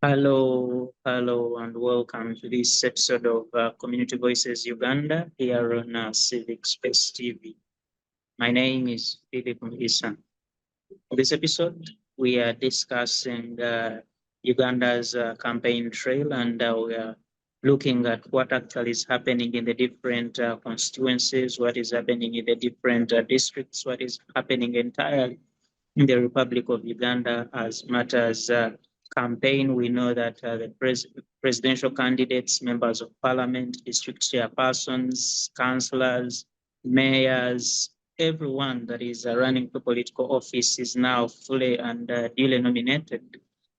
Hello, and welcome to this episode of Community Voices Uganda here on Civic Space TV. My name is Phillip Muliisa. For this episode, we are discussing Uganda's campaign trail, and we are looking at what actually is happening in the different constituencies, what is happening in the different districts, what is happening entirely in the Republic of Uganda as matters campaign. We know that the presidential candidates, members of parliament, district chairpersons, councillors, mayors, everyone that is running for political office is now fully and duly nominated.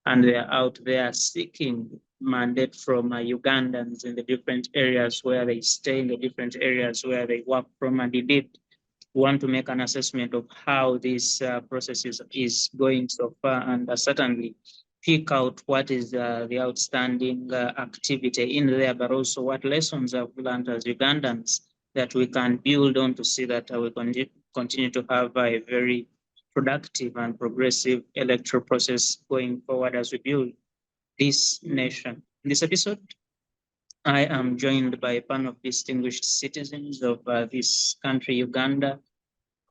And they're out there seeking mandate from Ugandans in the different areas where they stay, in the different areas where they work from. And indeed, want to make an assessment of how this process is going so far, and certainly pick out what is the outstanding activity in there, but also what lessons have learned as Ugandans that we can build on to see that we continue to have a very productive and progressive electoral process going forward as we build this nation. In this episode, I am joined by a panel of distinguished citizens of this country, Uganda,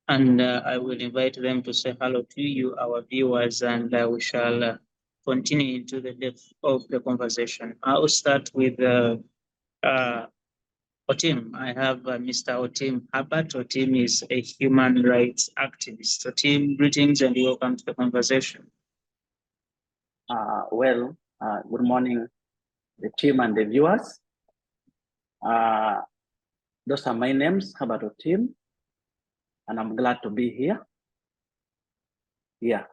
and I will invite them to say hello to you, our viewers, and we shall continue into the depth of the conversation. I'll start with Otim. I have Mr. Otim Herbert. Otim is a human rights activist. Otim, greetings and welcome to the conversation. Good morning, the team and the viewers. Those are my names, Herbert Otim, and I'm glad to be here. Yeah.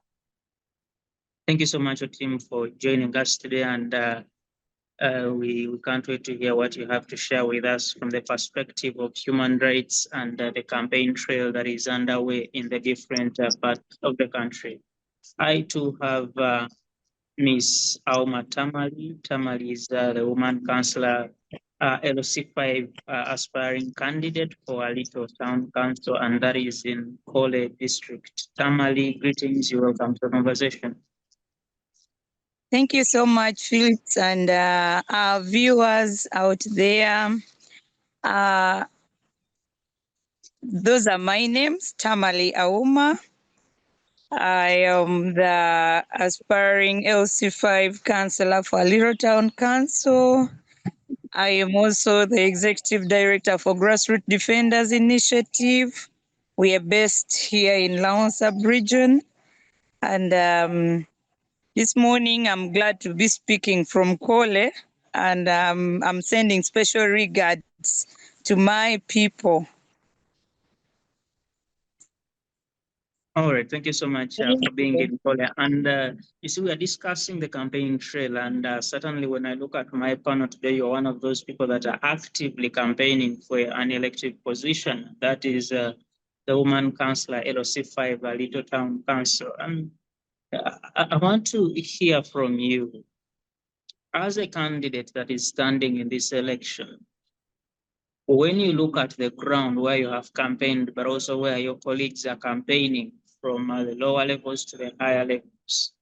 Thank you so much, Otim, for joining us today, and we can't wait to hear what you have to share with us from the perspective of human rights and the campaign trail that is underway in the different parts of the country. I too have Miss Auma Tamali. Tamali is the woman councillor, LC5 aspiring candidate for a Little Town Council, and that is in Kole District. Tamali, greetings, you're welcome to the conversation. Thank you so much, Philip, and our viewers out there. Those are my names, Tamali Auma. I am the aspiring LC5 councillor for Little Town Council. I am also the executive director for Grassroots Defenders Initiative. We are based here in Laon Sub-Region, and this morning, I'm glad to be speaking from Kole, and I'm sending special regards to my people. All right, thank you so much for being in Kole. And you see, we are discussing the campaign trail, and certainly when I look at my panel today, you're one of those people that are actively campaigning for an elected position. That is the woman councillor, LOC5, Little Town Council. And I want to hear from you, as a candidate that is standing in this election, when you look at the ground where you have campaigned, but also where your colleagues are campaigning from the lower levels to the higher levels,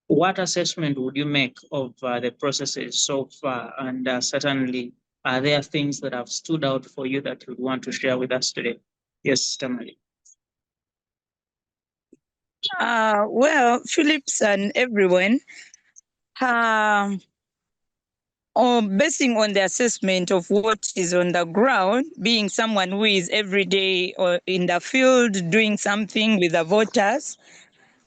what assessment would you make of the processes so far? And certainly, are there things that have stood out for you that you would want to share with us today? Yes, Tamali. Well, Phillips and everyone, basing on the assessment of what is on the ground, being someone who is every day in the field doing something with the voters,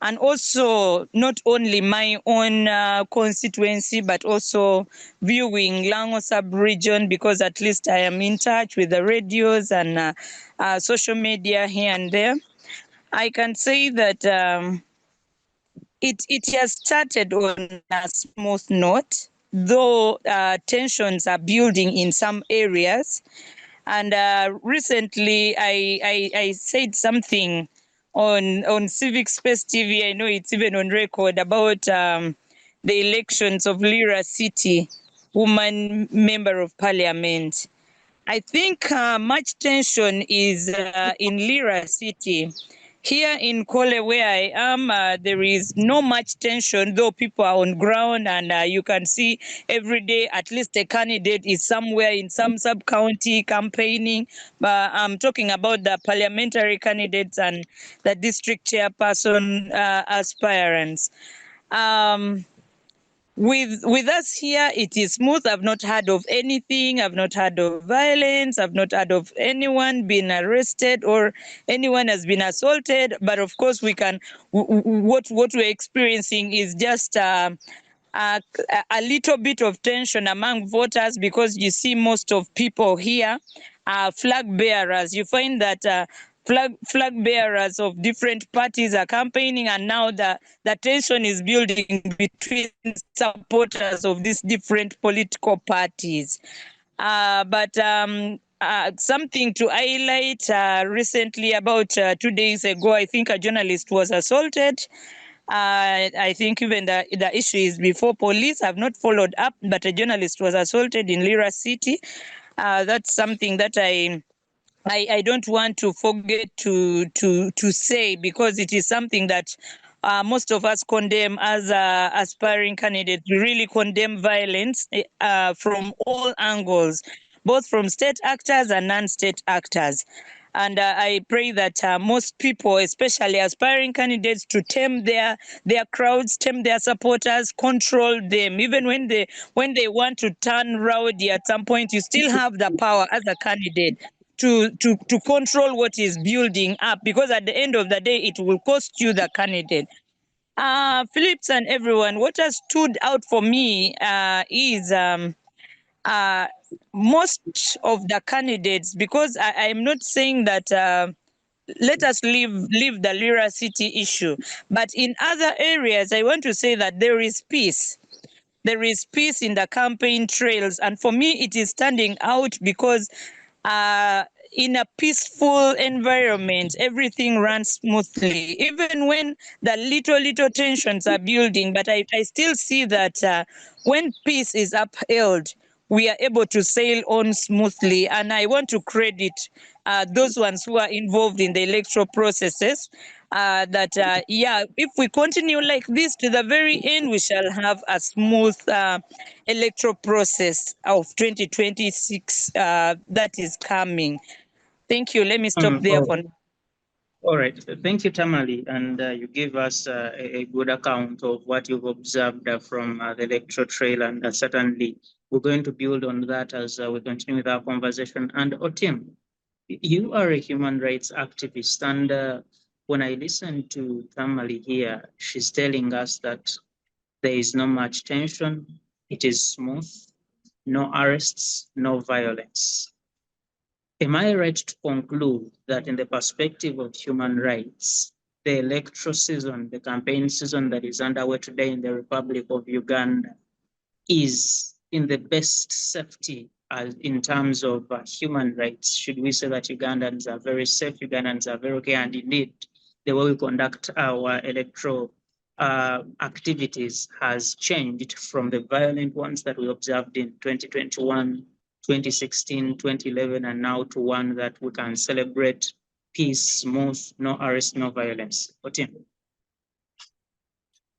and also not only my own constituency, but also viewing Lango sub-region, because at least I am in touch with the radios and social media here and there. I can say that it has started on a smooth note, though tensions are building in some areas. And recently, I said something on Civic Space TV. I know it's even on record about the elections of Lira City, woman member of parliament. I think much tension is in Lira City. Here in Kole, where I am, there is no much tension, though people are on ground, and you can see every day at least a candidate is somewhere in some sub-county campaigning. But I'm talking about the parliamentary candidates and the district chairperson aspirants. With us here, it is smooth. I've not heard of anything. I've not heard of violence. I've not heard of anyone being arrested or anyone has been assaulted. But of course, we can. What we're experiencing is just a little bit of tension among voters, because you see most of people here are flag bearers. You find that flag bearers of different parties are campaigning, and now the tension is building between supporters of these different political parties. But something to highlight, recently, about 2 days ago, I think a journalist was assaulted. I think even the issue is before police have not followed up, but a journalist was assaulted in Lira City. That's something that I don't want to forget to say, because it is something that most of us condemn as aspiring candidates. We really condemn violence from all angles, both from state actors and non-state actors. And I pray that most people, especially aspiring candidates, to tame their crowds, tame their supporters, control them. Even when they want to turn rowdy at some point, you still have the power as a candidate to control what is building up, because at the end of the day, it will cost you, the candidate. Phillips and everyone, what has stood out for me is most of the candidates, because I am not saying that let us leave the Lira City issue, but in other areas, I want to say that there is peace. There is peace in the campaign trails, and for me, it is standing out because in a peaceful environment, everything runs smoothly, even when the little tensions are building. But I still see that when peace is upheld, we are able to sail on smoothly. And I want to credit those ones who are involved in the electoral processes, yeah, if we continue like this to the very end, we shall have a smooth electoral process of 2026 that is coming. Thank you. Let me stop there for now. All right. Thank you, Tamali. And you gave us a good account of what you've observed from the electoral trail. And certainly, we're going to build on that as we continue with our conversation. And Otim, you are a human rights activist. And when I listen to Tamali here, she's telling us that there is not much tension. It is smooth, no arrests, no violence. Am I right to conclude that in the perspective of human rights, the electoral season, the campaign season that is underway today in the Republic of Uganda is in the best safety in terms of human rights? Should we say that Ugandans are very safe, Ugandans are very okay, and indeed the way we conduct our electoral activities has changed from the violent ones that we observed in 2021, 2016, 2011, and now to one that we can celebrate peace, smooth, no arrest, no violence? Otim.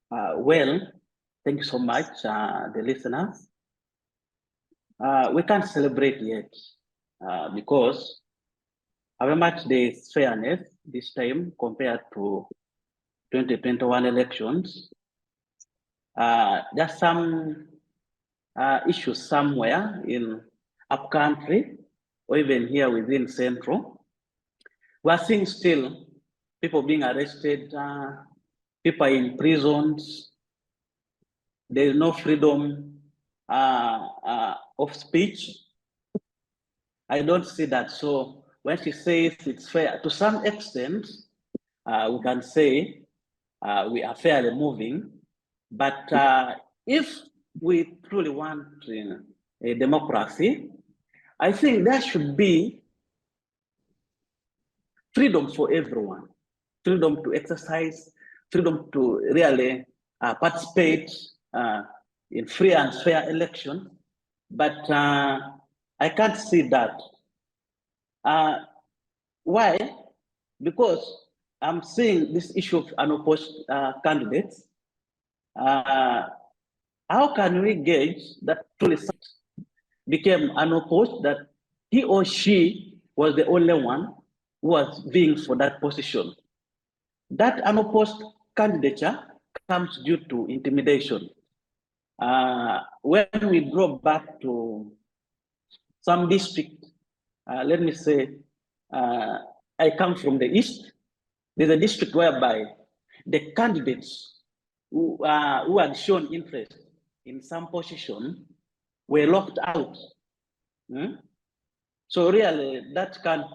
Well, thank you so much, the listeners. We can't celebrate yet because how much there is fairness this time compared to 2021 elections. There's some issues somewhere in upcountry or even here within Central. We're seeing still people being arrested, people in prisons. There is no freedom of speech. I don't see that. So when she says it's fair, to some extent, we can say we are fairly moving. But if we truly want a democracy, I think there should be freedom for everyone, freedom to exercise, freedom to really participate in free and fair election. But I can't see that. Why? Because I'm seeing this issue of unopposed candidates. How can we gauge that truly became unopposed, that he or she was the only one who was vying for that position? That unopposed candidature comes due to intimidation. When we draw back to some district, let me say, I come from the east. There's a district whereby the candidates who had shown interest in some position were locked out. So really, that can't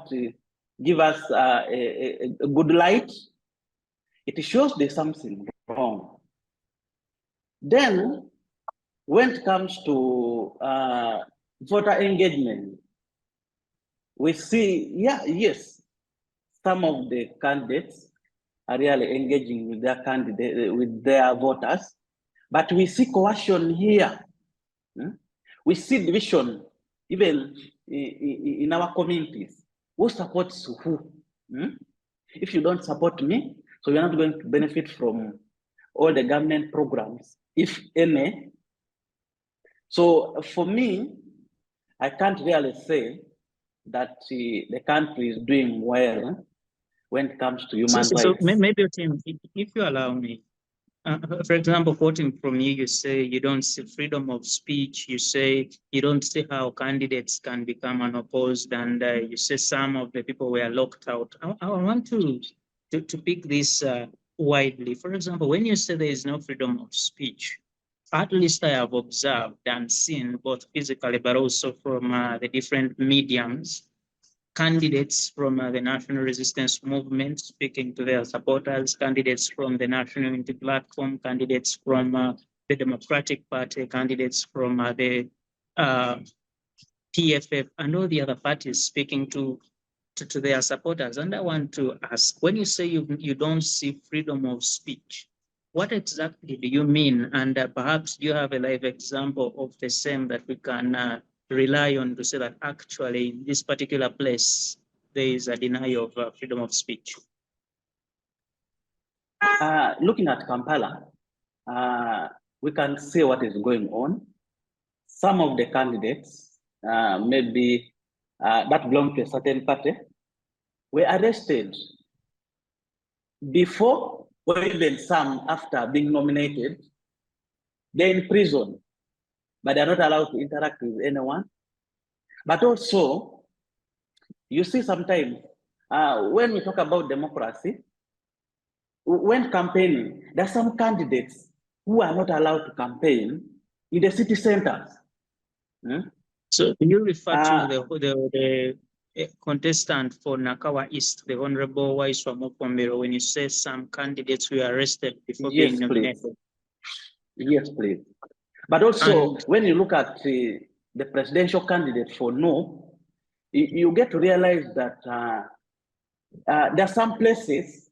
give us a good light. It shows there's something wrong. Then, when it comes to voter engagement, we see, yes, some of the candidates are really engaging with their candidate, with their voters, but we see coercion here. We see division even in our communities. Who supports who? If you don't support me, so you're not going to benefit from all the government programs, if any. So for me, I can't really say that the country is doing well when it comes to human rights. So maybe, Otim, if you allow me, for example, quoting from you, you say you don't see freedom of speech. You say you don't see how candidates can become unopposed, and you say some of the people were locked out. I want to pick this widely. For example, when you say there is no freedom of speech, at least I have observed and seen both physically, but also from the different mediums, candidates from the National Resistance Movement speaking to their supporters, candidates from the National Unity Platform, candidates from the Democratic Party, candidates from the PFF, and all the other parties speaking to their supporters. And I want to ask, when you say you don't see freedom of speech, what exactly do you mean? And perhaps you have a live example of the same that we can rely on to say that actually in this particular place, there is a denial of freedom of speech. Looking at Kampala, we can see what is going on. Some of the candidates, maybe that belong to a certain party, were arrested before or even some after being nominated. They're in prison, but they're not allowed to interact with anyone. But also, you see sometimes when we talk about democracy, when campaigning, there are some candidates who are not allowed to campaign in the city centers. So do you refer to the contestant for Nakawa East, the Honorable Waiswa Mopombero, when you say some candidates were arrested before being nominated? Yes, please. But also, when you look at the presidential candidate for No, you get to realize that there are some places,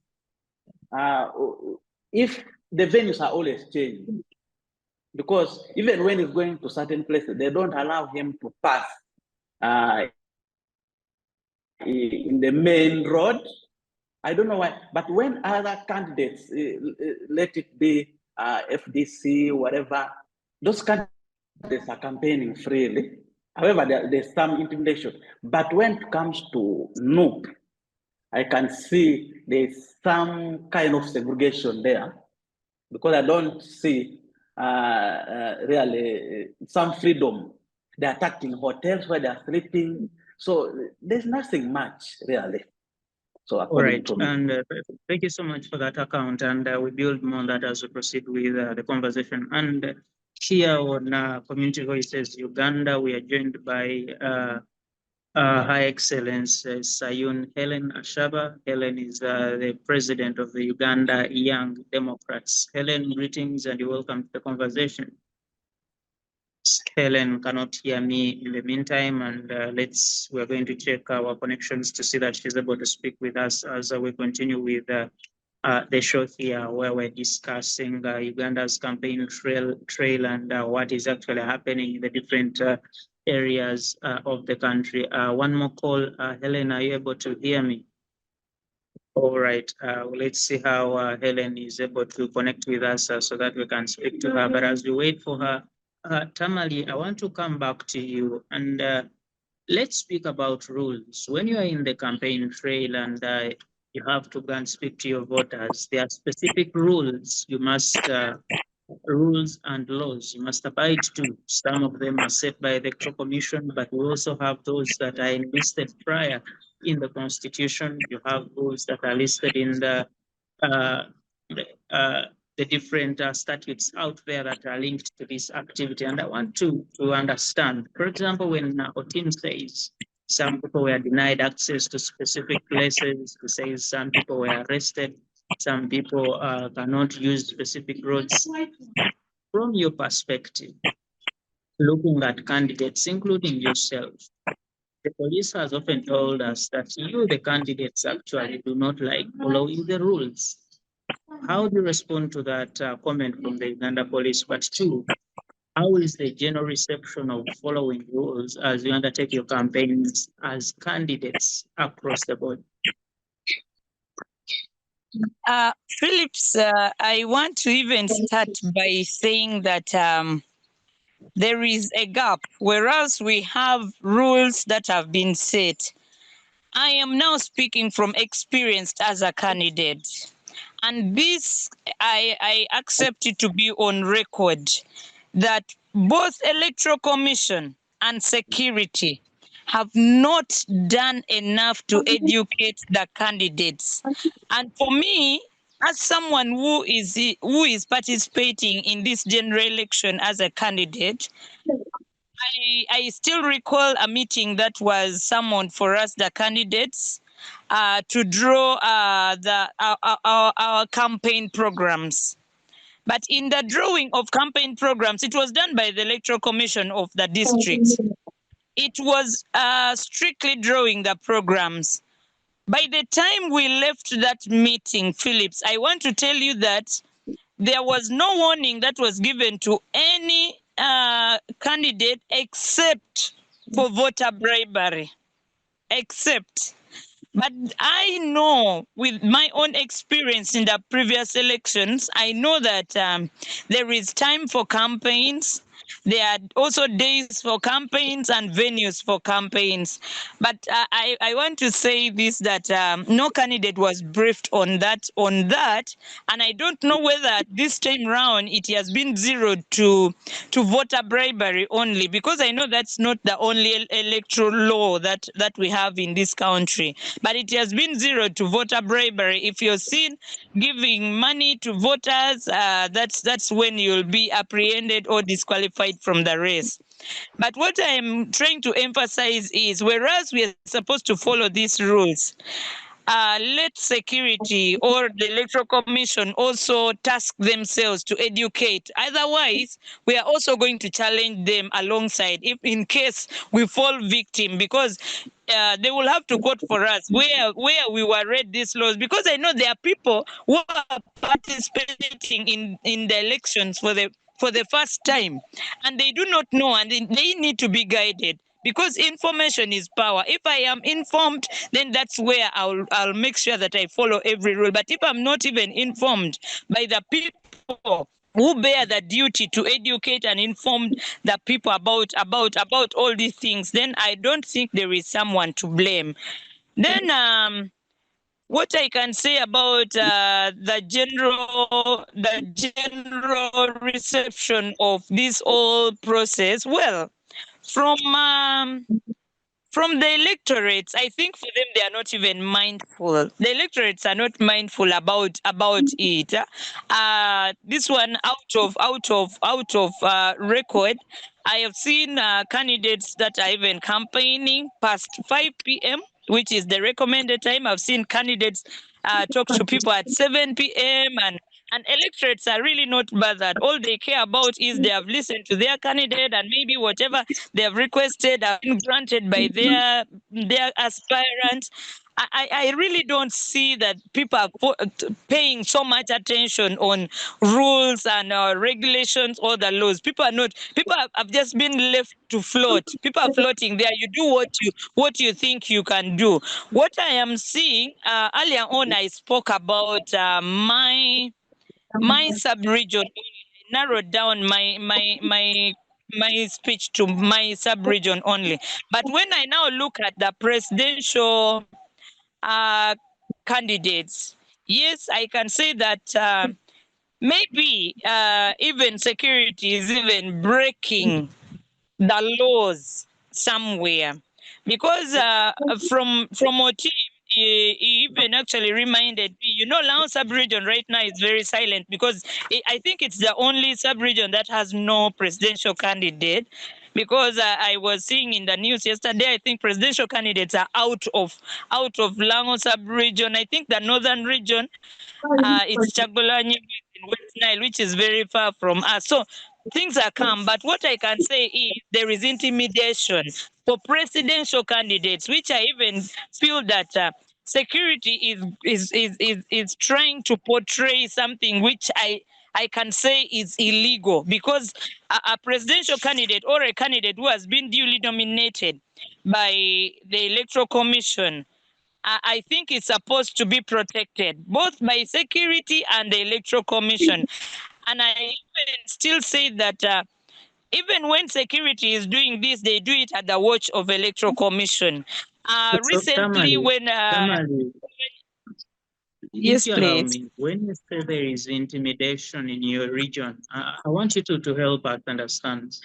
if the venues are always changing, because even when he's going to certain places, they don't allow him to pass in the main road. I don't know why, but when other candidates, let it be FDC, whatever, those candidates are campaigning freely. However, there's some intimidation. But when it comes to No, I can see there's some kind of segregation there, because I don't see really some freedom. They're attacking hotels where they're sleeping. So there's nothing much really. So all right, and thank you so much for that account, and we build more on that as we proceed with the conversation. And here on Community Voices Uganda, we are joined by Her Excellency Sayuni Hellen Ashaba. Hellen is the president of the Uganda Young Democrats. Hellen, greetings and welcome to the conversation. Helen cannot hear me in the meantime, and we're going to check our connections to see that she's able to speak with us as we continue with the show here, where we're discussing Uganda's campaign trail and what is actually happening in the different areas of the country. One more call. Helen, are you able to hear me? All right. Let's see how Helen is able to connect with us so that we can speak to her. But as we wait for her, Tamali, I want to come back to you and let's speak about rules. When you are in the campaign trail and you have to go and speak to your voters, there are specific rules you must rules and laws you must abide to. Some of them are set by the Electoral Commission, but we also have those that are enlisted prior in the Constitution. You have those that are listed in uh, the, uh, the different statutes out there that are linked to this activity. And I want to understand, for example, when Otim says some people were denied access to specific places, he says some people were arrested, some people cannot use specific roads. From your perspective, looking at candidates, including yourself, the police has often told us that you, the candidates, actually do not like following the rules. How do you respond to that comment from the Uganda police? But two, how is the general reception of following rules as you undertake your campaigns as candidates across the board? Phillips, I want to even start by saying that there is a gap, whereas we have rules that have been set. I am now speaking from experience as a candidate. And this, I accept it to be on record that both Electoral Commission and security have not done enough to educate the candidates. And for me, as someone who is participating in this general election as a candidate, I still recall a meeting that was summoned for us, the candidates, to draw our campaign programs. But in the drawing of campaign programs, it was done by the Electoral Commission of the district. It was strictly drawing the programs. By the time we left that meeting, Phillips, I want to tell you that there was no warning that was given to any candidate except for voter bribery. But I know with my own experience in the previous elections, I know that there is time for campaigns. There are also days for campaigns and venues for campaigns. But I want to say this, that no candidate was briefed on that. And I don't know whether this time round it has been zeroed to voter bribery only, because I know that's not the only electoral law that we have in this country. But it has been zeroed to voter bribery. If you're seen giving money to voters, that's when you'll be apprehended or disqualified from the race. But what I am trying to emphasize is, whereas we are supposed to follow these rules, let security or the Electoral Commission also task themselves to educate. Otherwise, we are also going to challenge them alongside, if in case we fall victim, because they will have to quote for us where we were read these laws, because I know there are people who are participating in the elections for the first time, and they do not know, and they need to be guided, because information is power. If I am informed, then that's where I'll make sure that I follow every rule. But if I'm not even informed by the people who bear the duty to educate and inform the people about all these things, then I don't think there is someone to blame. Then what I can say about the general reception of this whole process, well, from the electorates, I think for them, they are not even mindful. The electorates are not mindful about it. This one out of record, I have seen candidates that are even campaigning past 5 p.m., which is the recommended time. I've seen candidates talk to people at 7 p.m. and electorates are really not bothered. All they care about is they have listened to their candidate, and maybe whatever they have requested have been granted by their aspirants. I really don't see that people are paying so much attention on rules and regulations or the laws. People have just been left to float. People are floating there. You do what you think you can do. What I am seeing, earlier on, I spoke about my sub-region. Narrowed down my speech to my sub-region only. But when I now look at the presidential candidates, yes, I can say that maybe even security is even breaking the laws somewhere, because from Otim, he even actually reminded me, Lao sub-region right now is very silent, because I think it's the only sub-region that has no presidential candidate, because I was seeing in the news yesterday, I think presidential candidates are out of Lango sub-region. I think the northern region, it's Chagulanyi in West Nile, which is very far from us. So things are calm, but what I can say is there is intimidation for presidential candidates, which I even feel that security is trying to portray something which I can say is illegal, because a presidential candidate or a candidate who has been duly nominated by the Electoral Commission, I think it's supposed to be protected both by security and the Electoral Commission. And I even still say that even when security is doing this, they do it at the watch of Electoral Commission. So, Recently, Tamali, when Tamali, yes, if you allow please. me, when you say there is intimidation in your region, I want you to help us understand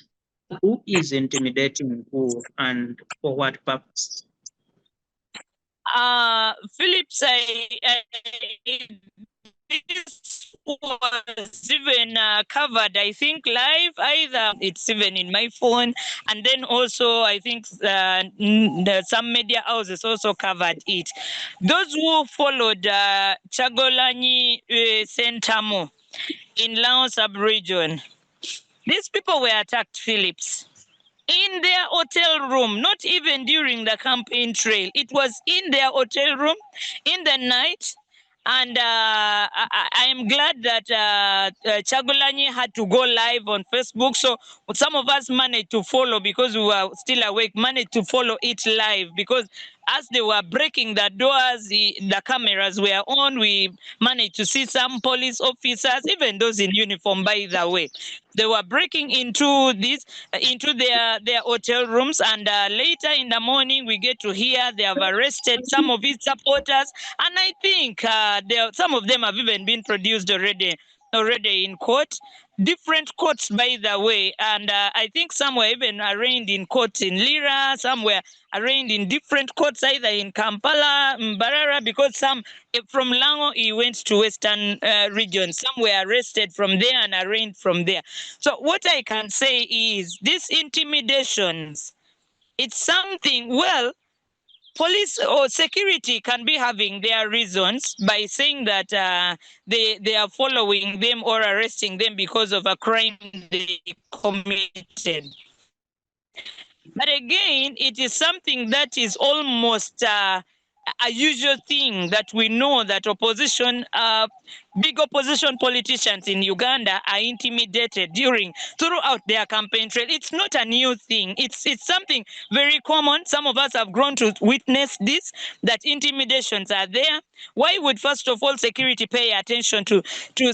who is intimidating who and for what purpose. Phillips, this was even covered, I think, live. Either it's even in my phone, and then also I think some media houses also covered it. Those who followed Chagolanyi Sentamo in Lao sub-region, these people were attacked, Phillips, in their hotel room, not even during the campaign trail. It was in their hotel room in the night. And I am glad that Chagulanyi had to go live on Facebook. So some of us managed to follow, because we were still awake, managed to follow it live, because as they were breaking the doors, the cameras were on. We managed to see some police officers, even those in uniform, by the way. They were breaking into their hotel rooms, and later in the morning we get to hear they have arrested some of his supporters, and I think some of them have even been produced already in court, different courts, by the way, and I think some were even arraigned in courts in Lira, some were arraigned in different courts, either in Kampala, Mbarara, because some from Lango he went to Western region, some were arrested from there and arraigned from there. So what I can say is these intimidations, it's something, well, police or security can be having their reasons by saying that they are following them or arresting them because of a crime they committed. But again, it is something that is almost a usual thing, that we know that opposition, big opposition politicians in Uganda are intimidated throughout their campaign trail. It's not a new thing. It's something very common. Some of us have grown to witness this, that intimidations are there. Why would, first of all, security pay attention to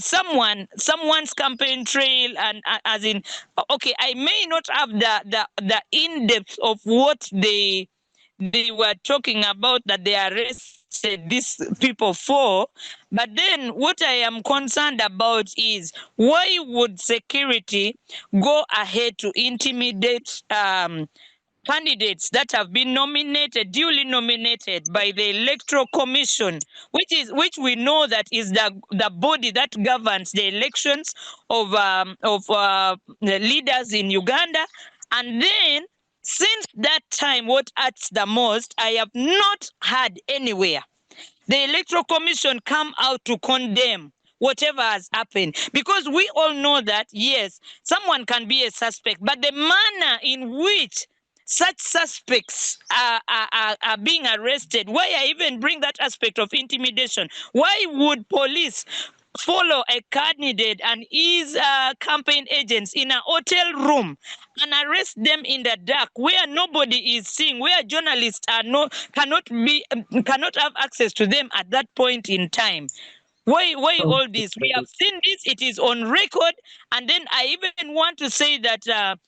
someone's campaign trail? And as in, okay, I may not have the in-depth of what they were talking about that they arrested these people for, but then what I am concerned about is, why would security go ahead to intimidate candidates that have been duly nominated by the Electoral Commission, which we know that is the body that governs the elections of the leaders in Uganda. And then, since that time, what hurts the most, I have not heard anywhere the Electoral Commission come out to condemn whatever has happened. Because we all know that, yes, someone can be a suspect, but the manner in which such suspects are being arrested? Why I even bring that aspect of intimidation? Why would police follow a candidate and his campaign agents in a hotel room and arrest them in the dark where nobody is seeing, where journalists are cannot have access to them at that point in time? Why all this? We have seen this, it is on record. And then I even want to say that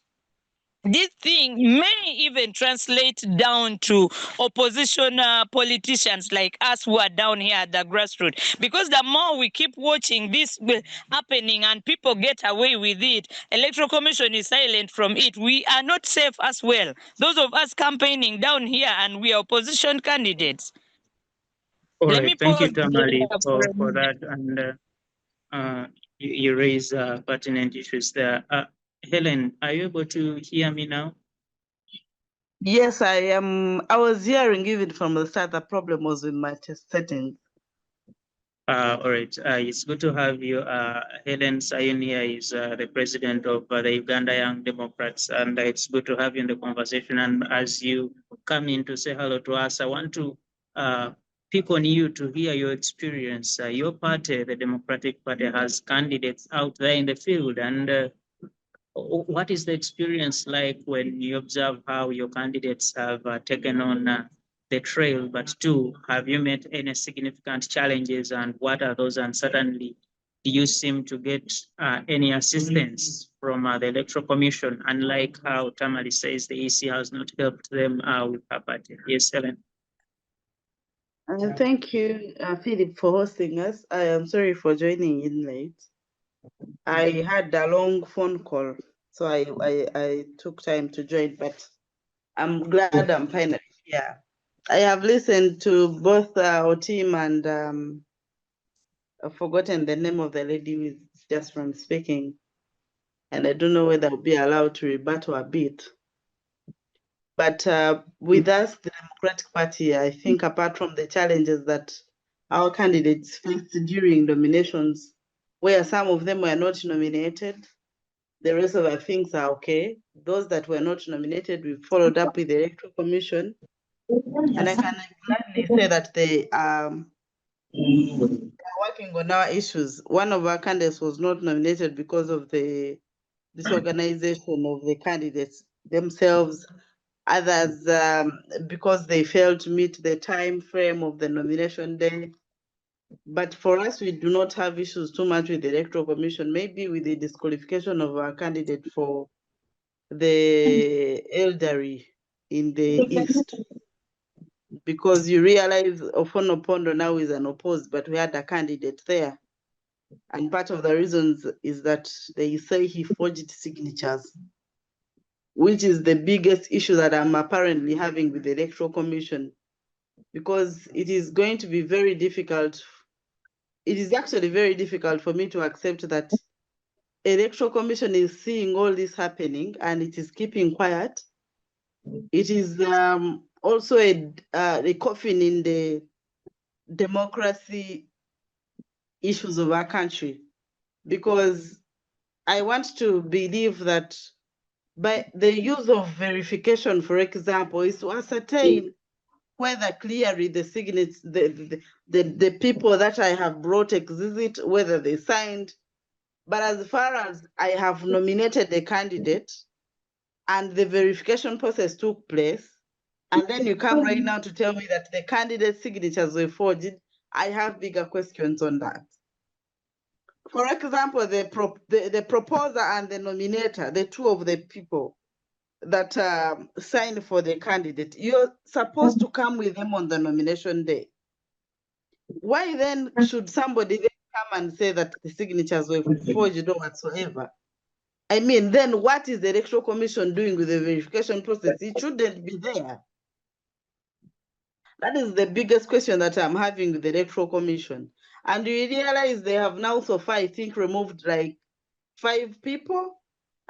this thing may even translate down to opposition politicians like us who are down here at the grassroots. Because the more we keep watching this happening and people get away with it, Electoral Commission is silent from it, we are not safe as well. Those of us campaigning down here and we are opposition candidates. All Let right, me thank you, pause Tamali, there for a for minute. that. And you raise pertinent issues there. Helen, are you able to hear me now? Yes, I am. I was hearing even from the start the problem was with my test settings. All right, it's good to have you. Helen Sayuni is the president of the Uganda Young Democrats, and it's good to have you in the conversation. And as you come in to say hello to us, I want to pick on you to hear your experience. Your party, the Democratic Party, has candidates out there in the field, and what is the experience like when you observe how your candidates have taken on the trail? But two, have you met any significant challenges, and what are those? And certainly, do you seem to get any assistance from the Electoral Commission, unlike how Tamali says the EC has not helped them with her party? Yes, Helen. Thank you, Philip, for hosting us. I am sorry for joining in late. I had a long phone call, so I took time to join, but I'm glad I'm finally here. I have listened to both Otim and I've forgotten the name of the lady who is just from speaking, and I don't know whether I'll be allowed to rebuttal a bit. But with us, the Democratic Party, I think apart from the challenges that our candidates faced during nominations, where some of them were not nominated, the rest of the things are okay. Those that were not nominated, we followed up with the Electoral Commission. And I can gladly say that they are working on our issues. One of our candidates was not nominated because of the disorganization of the candidates themselves. Others because they failed to meet the time frame of the nomination day. But for us, we do not have issues too much with the Electoral Commission, maybe with the disqualification of our candidate for the elderly in the East. Because you realize Ofonopondo now is unopposed, but we had a candidate there. And part of the reasons is that they say he forged signatures, which is the biggest issue that I'm apparently having with the Electoral Commission, because it is going to be very difficult. It is actually very difficult for me to accept that Electoral Commission is seeing all this happening and it is keeping quiet. It is also a coffin in the democracy issues of our country, because I want to believe that by the use of verification, for example, is to ascertain whether clearly the signatures, the people that I have brought exist, whether they signed. But as far as I have nominated a candidate and the verification process took place, and then you come right now to tell me that the candidate signatures were forged, I have bigger questions on that. For example, the proposer and the nominator, the two of the people that signed for the candidate, you're supposed to come with them on the nomination day. Why then should somebody then come and say that the signatures were forged or whatsoever? I mean, then what is the Electoral Commission doing with the verification process? It shouldn't be there. That is the biggest question that I'm having with the Electoral Commission. And you realize they have now so far, I think, removed like 5 people.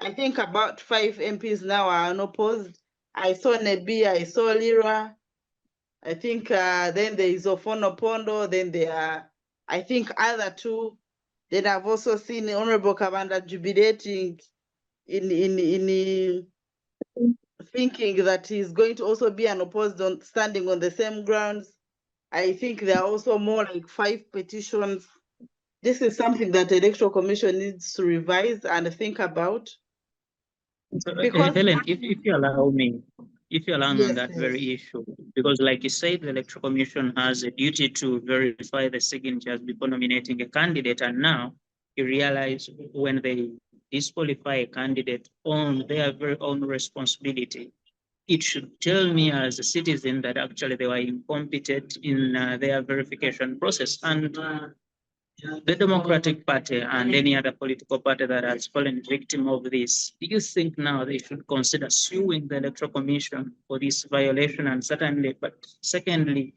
I think about 5 MPs now are unopposed. I saw Nebi, I saw Lira. I think then there is Ofonopondo, then there are, I think, other 2. Then I've also seen Honorable Kabanda jubilating in thinking that he's going to also be an opposed standing on the same grounds. I think there are also more like 5 petitions. This is something that the Electoral Commission needs to revise and think about. So, Because Helen, if you allow me, if you allow me on yes, that yes. very issue, because like you said, the Electoral Commission has a duty to verify the signatures before nominating a candidate, and now you realize when they disqualify a candidate on their very own responsibility, it should tell me as a citizen that actually they were incompetent in their verification process. And the Democratic Party and any other political party that has fallen victim of this, do you think now they should consider suing the Electoral Commission for this violation? And certainly, but secondly,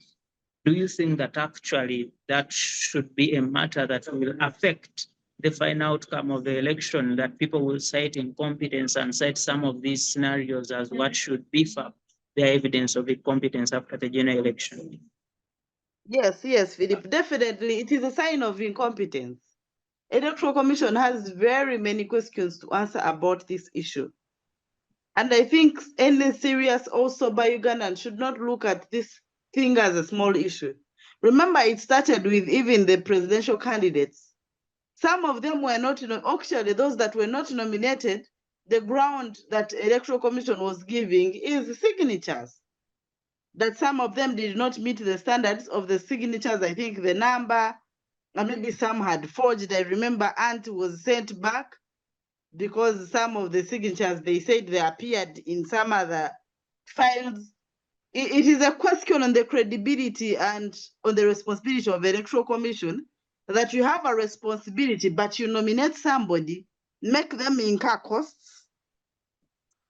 do you think that actually that should be a matter that will affect the final outcome of the election, that people will cite incompetence and cite some of these scenarios as what should be for their evidence of incompetence after the general election? Yes, yes, Philip, definitely it is a sign of incompetence. Electoral Commission has very many questions to answer about this issue. And I think any serious also by Ugandans should not look at this thing as a small issue. Remember, it started with even the presidential candidates. Some of them were not, actually those that were not nominated, the ground that Electoral Commission was giving is signatures. That some of them did not meet the standards of the signatures. I think the number, and maybe some had forged. I remember Aunt was sent back because some of the signatures, they said they appeared in some other files. It is a question on the credibility and on the responsibility of the Electoral Commission, that you have a responsibility, but you nominate somebody, make them incur costs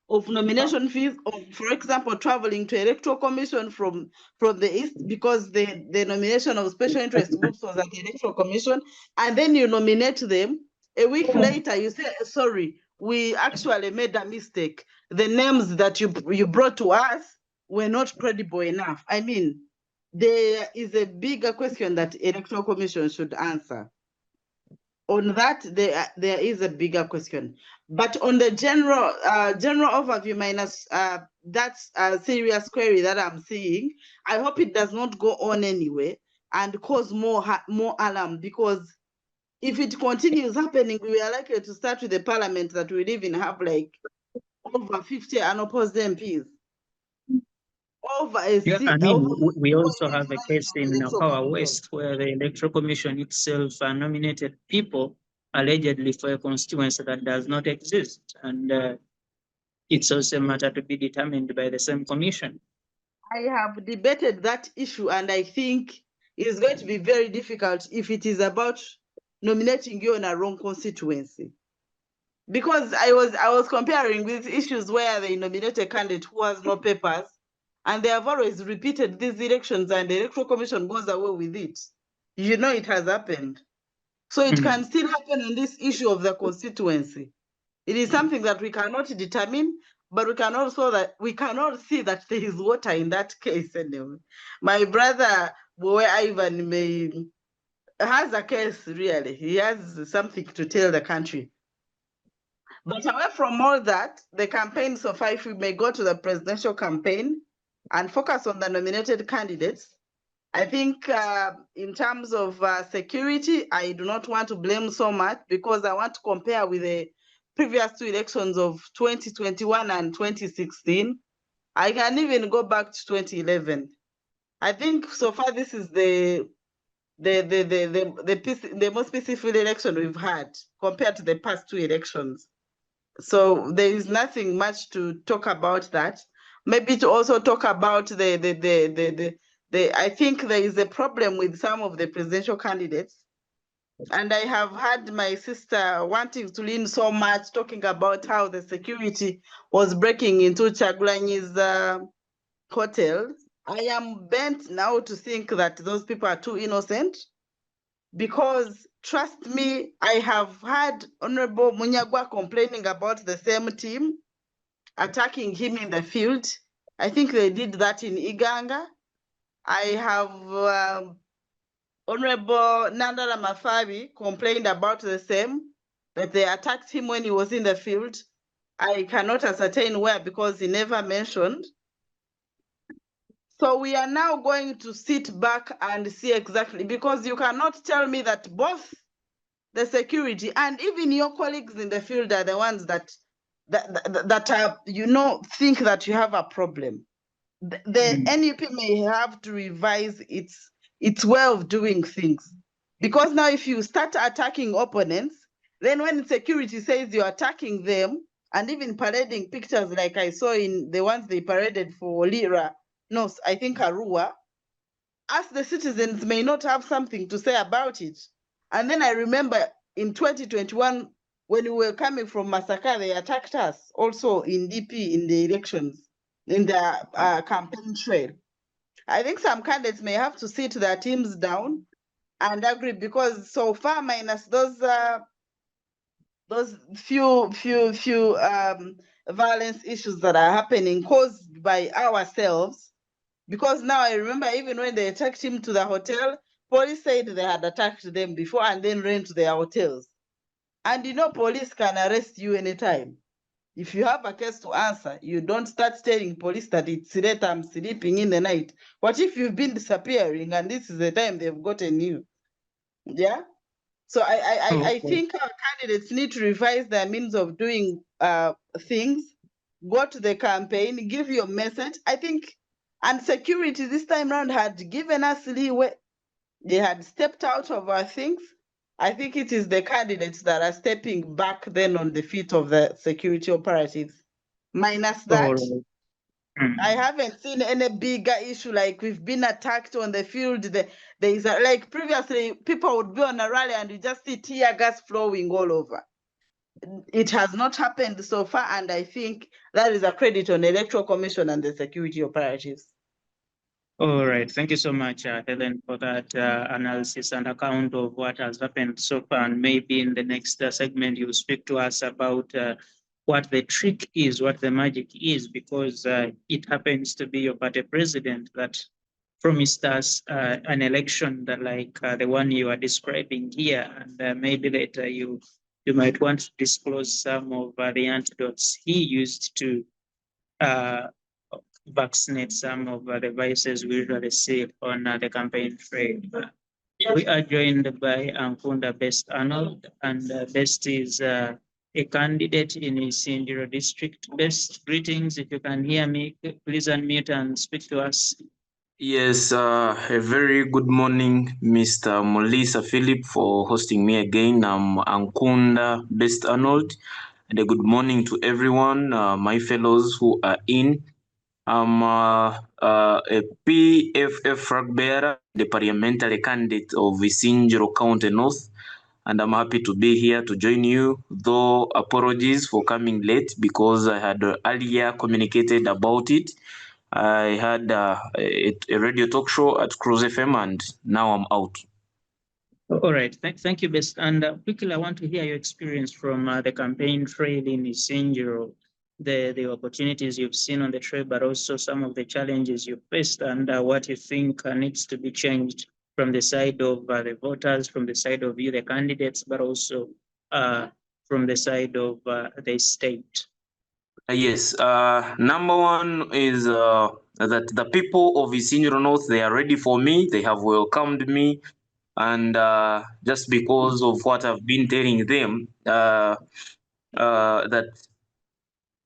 of nomination fees, of, for example, traveling to Electoral Commission from the East, because the nomination of special interest groups was at the Electoral Commission, and then you nominate them. A week later, you say, sorry, we actually made a mistake. The names that you brought to us were not credible enough. I mean, there is a bigger question that Electoral Commission should answer. On that, there is a bigger question. But on the general overview, minus that's a serious query that I'm seeing, I hope it does not go on anyway and cause more alarm, because if it continues happening, we are likely to start with the parliament that will even have like over 50 unopposed MPs. We also have a case in Power West where the Electoral Commission itself nominated people allegedly for a constituency that does not exist. And it's also a matter to be determined by the same commission. I have debated that issue, and I think it's going to be very difficult if it is about nominating you in a wrong constituency. Because I was comparing with issues where they nominate a candidate who has no papers, and they have always repeated these elections, and the Electoral Commission goes away with it. It has happened. So it can still happen on this issue of the constituency. It is something that we cannot determine, but we cannot see that there is water in that case anyway. My brother, Boy Ivan, has a case, really. He has something to tell the country. But away from all that, the campaign so far, if we may go to the presidential campaign and focus on the nominated candidates, I think in terms of security, I do not want to blame so much, because I want to compare with the previous 2 elections of 2021 and 2016. I can even go back to 2011. I think so far this is the most peaceful election we've had compared to the past 2 elections. So there is nothing much to talk about that. Maybe to also talk about I think there is a problem with some of the presidential candidates. And I have had my sister wanting to lean so much, talking about how the security was breaking into Chagulanyi's hotel. I am bent now to think that those people are too innocent, because trust me, I have had Honorable Munyagwa complaining about the same team attacking him in the field. I think they did that in Iganga. I have Honorable Nandala Mafabi complained about the same, that they attacked him when he was in the field. I cannot ascertain where because he never mentioned. So we are now going to sit back and see exactly, because you cannot tell me that both the security and even your colleagues in the field are the ones that are, think that you have a problem. The NUP may have to revise its way of doing things. Because now if you start attacking opponents, then when security says you're attacking them, and even parading pictures like I saw in the ones they paraded for Lira, no, I think Arua, us the citizens may not have something to say about it. And then I remember in 2021, when we were coming from Masaka, they attacked us also in DP in the elections, in the campaign trail. I think some candidates may have to sit their teams down and agree, because so far, minus those few violence issues that are happening caused by ourselves. Because now I remember even when they attacked him to the hotel, police said they had attacked them before and then ran to their hotels. And police can arrest you anytime. If you have a case to answer, you don't start telling police that it's late, I'm sleeping in the night. What if you've been disappearing and this is the time they've gotten you? Yeah. So I think our candidates need to revise their means of doing things, go to the campaign, give your message. I think, and security this time around had given us leeway. They had stepped out of our things. I think it is the candidates that are stepping back then on the feet of the security operatives. Minus that, I haven't seen any bigger issue like we've been attacked on the field. There is like previously, people would be on a rally and you just see tear gas flowing all over. It has not happened so far, and I think that is a credit on the Electoral Commission and the security operatives. All right. Thank you so much, Helen, for that analysis and account of what has happened so far. And maybe in the next segment, you speak to us about what the trick is, what the magic is, because it happens to be your party president that promised us an election that like the one you are describing here. And maybe later you might want to disclose some of the antidotes he used to vaccinate some of the vices we usually see on the campaign trail. We are joined by Ankunda Best Arnold, and Best is a candidate in Isingiro district. Best, greetings. If you can hear me, please unmute and speak to us. Yes, a very good morning, Mr. Muliisa Phillip, for hosting me again. I'm Ankunda Best Arnold, and a good morning to everyone, my fellows who are in. I'm a PFF flag bearer, the parliamentary candidate of Isingiro County North, and I'm happy to be here to join you, though apologies for coming late because I had earlier communicated about it. I had a radio talk show at Cruise FM, and now I'm out. All right, thank you, Best. And quickly, I want to hear your experience from the campaign trail in Isingiro, the opportunities you've seen on the trail, but also some of the challenges you faced, and what you think needs to be changed from the side of the voters, from the side of you, the candidates, but also from the side of the state. Yes, number one is that the people of Isingiro North, they are ready for me. They have welcomed me. And just because of what I've been telling them, that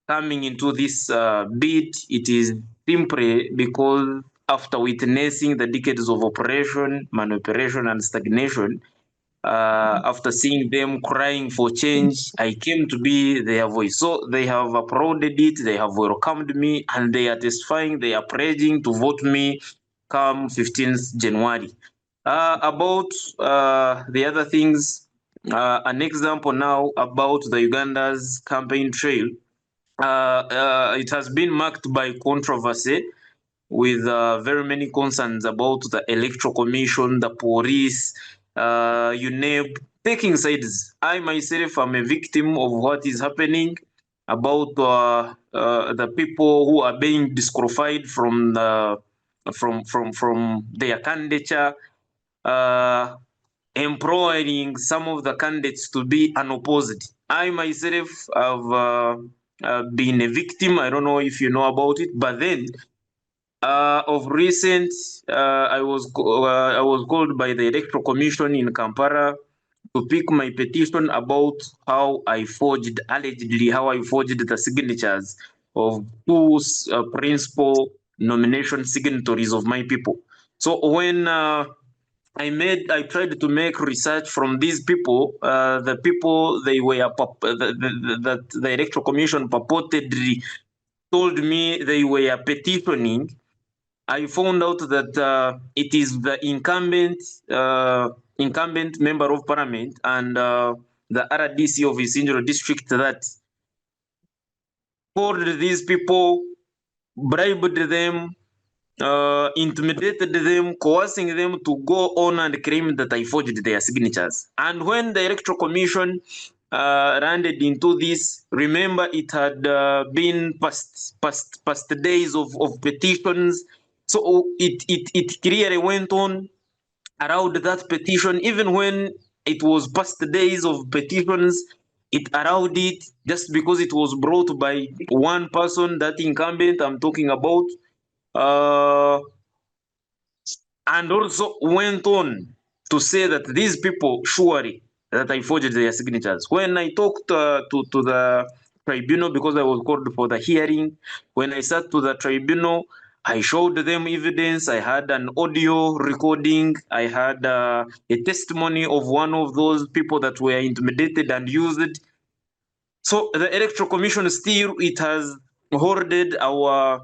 coming into this bid, it is simply because after witnessing the decades of operation, manipulation, and stagnation, after seeing them crying for change, I came to be their voice. So they have applauded it, they have welcomed me, and they are testifying, they are pledging to vote me come 15th January. About the other things, an example now about the Uganda's campaign trail. It has been marked by controversy with very many concerns about the electoral commission, the police, UNEP, taking sides. I myself am a victim of what is happening about the people who are being disqualified from their candidature, employing some of the candidates to be unopposed. I myself have been a victim. I don't know if you know about it, but then of recent, I was called by the Electoral Commission in Kampala to pick my petition about how I forged the signatures of two principal nomination signatories of my people. So when I tried to make research from these people. The people they were that the Electoral Commission purportedly told me they were petitioning. I found out that it is the incumbent member of parliament and the RDC of Isingiro district that called these people, bribed them, intimidated them, coercing them to go on and claim that I forged their signatures. And when the Electoral Commission landed into this, remember it had been past days of petitions. So it clearly went on around that petition, even when it was past days of petitions, it allowed it just because it was brought by one person, that incumbent I'm talking about. And also went on to say that these people surely that I forged their signatures. When I talked to the tribunal, because I was called for the hearing, when I sat to the tribunal, I showed them evidence. I had an audio recording. I had a testimony of one of those people that were intimidated and used. So the Electoral Commission still, it has hoarded our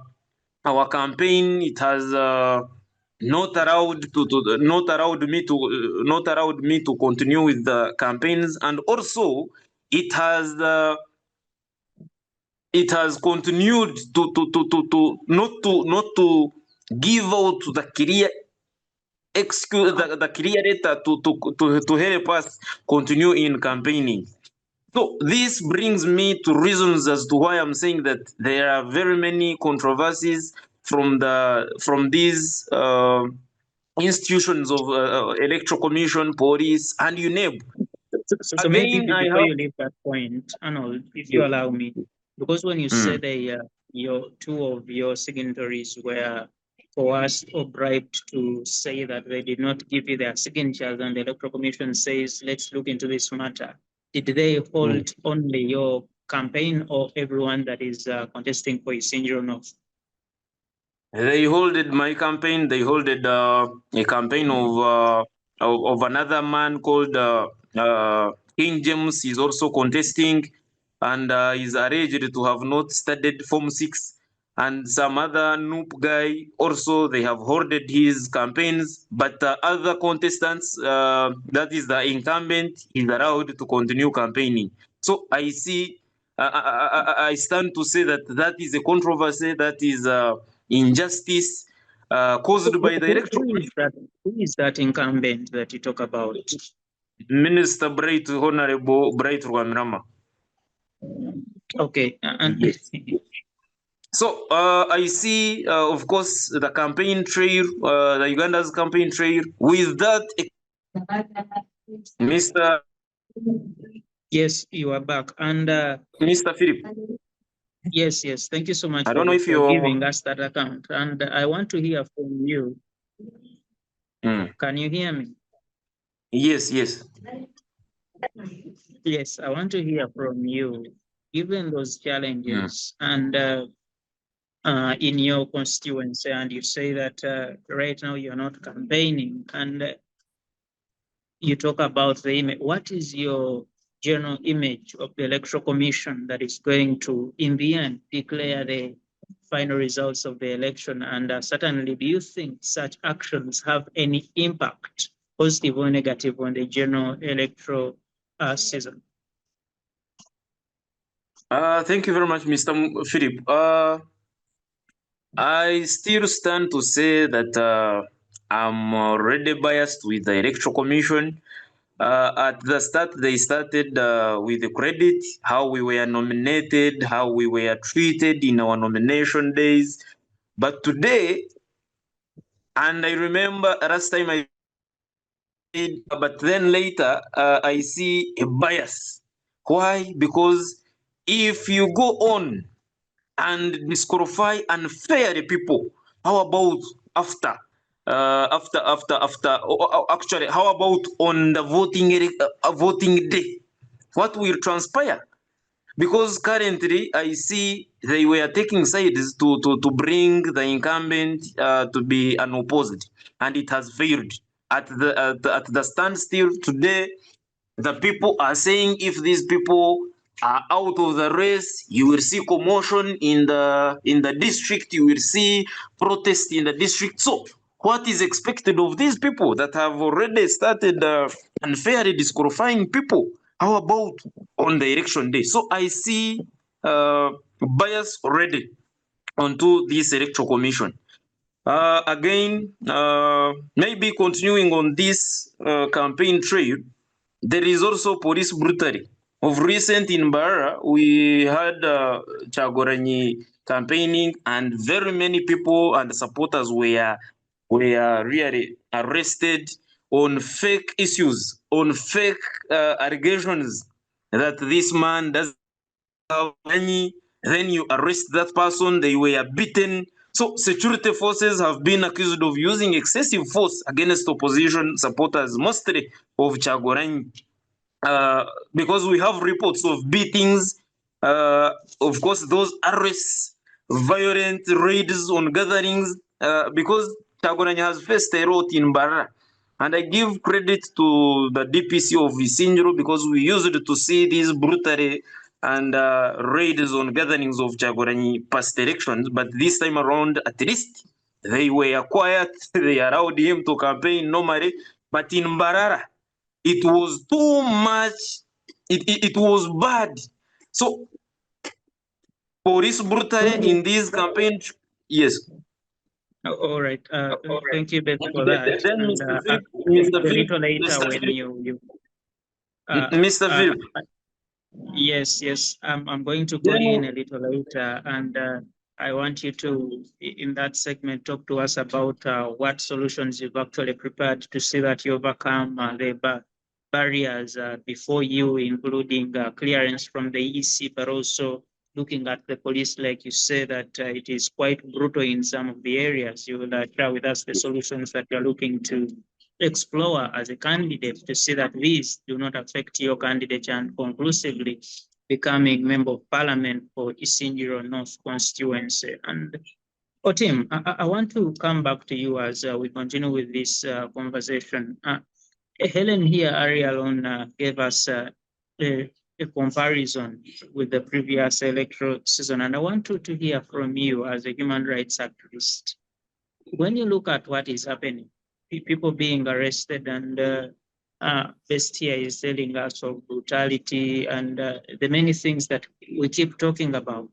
campaign. It has not allowed me to continue with the campaigns, and also it has continued to not to give out the clear excuse, the clear data to help us continue in campaigning. So this brings me to reasons as to why I'm saying that there are very many controversies from these institutions of Electoral Commission, police, and you name. So maybe Again, before you leave that point, Arnold, if you allow me, because when you said your two of your signatories were coerced or bribed to say that they did not give you their signatures, and the Electoral Commission says, let's look into this matter. Did they hold only your campaign or everyone that is contesting for Isingiro North? They holded my campaign. They holded a campaign of another man called King James. He's also contesting, and he's alleged to have not studied Form 6. And some other noob guy also, they have hoarded his campaigns. But other contestants, that is the incumbent, is allowed to continue campaigning. So I see, I stand to say that that is a controversy, that is injustice caused by the Electoral Commission. Who is that incumbent that you talk about? Minister Bright, Honorable Bright Rwamirama. Okay. Yes. So I see, of course, the campaign trail, the Uganda's campaign trail. With that, Mr. Yes, you are back. And Mr. Philip. Yes. Thank you so much I don't know if for you're giving us that account. And I want to hear from you. Can you hear me? Yes. Yes, I want to hear from you. Given those challenges and in your constituency, and you say that right now you're not campaigning, and you talk about the image. What is your general image of the Electoral Commission that is going to, in the end, declare the final results of the election? And certainly, do you think such actions have any impact, positive or negative, on the general electoral season? Thank you very much, Mr. Philip. I still stand to say that I'm already biased with the Electoral Commission. At the start, they started with the credit, how we were nominated, how we were treated in our nomination days. But today, and I remember last time I did, but then later, I see a bias. Why? Because if you go on and disqualify unfairly people, how about after? Actually, how about on the voting day? What will transpire? Because currently I see they were taking sides to bring the incumbent to be unopposed, and it has failed. At the standstill today, the people are saying if these people are out of the race, you will see commotion in the district, you will see protest in the district. So what is expected of these people that have already started unfairly disqualifying people? How about on the election day? So I see bias already onto this electoral commission. Again, maybe continuing on this campaign trail, there is also police brutality. Of recent in Barra, we had Chagoranyi campaigning, and very many people and supporters were really arrested on fake issues, on fake allegations that this man doesn't have money. Then you arrest that person, they were beaten. So security forces have been accused of using excessive force against opposition supporters, mostly of Chagoranyi. Because we have reports of beatings, of course, those arrests, violent raids on gatherings, because Chagoranyi has faced a lot in Barra. And I give credit to the DPC of Isingiro because we used to see these brutally and raids on gatherings of Chagoranyi past elections. But this time around, at least, they were quiet. They allowed him to campaign normally. But in Mbarara, it was too much, it was bad. So police brutality in this campaign, yes. All right. Thank you, Beth, for that. Then And, Mr. Philip, Mr. a Philip, little later Mr. when Philip, you Mr. Philip, yes, I'm going to call you in then a little later, and I want you to, in that segment, talk to us about what solutions you've actually prepared to see that you overcome the barriers before you, including clearance from the EC, but also looking at the police, like you say, that it is quite brutal in some of the areas. You will share with us the solutions that you're looking to explore as a candidate to see that these do not affect your candidature and conclusively becoming member of parliament for Isingiro North constituency. And Otim, I want to come back to you as we continue with this conversation. Helen here earlier on gave us a comparison with the previous electoral season, and I want to hear from you as a human rights activist. When you look at what is happening, people being arrested, and Best here is telling us of brutality and the many things that we keep talking about.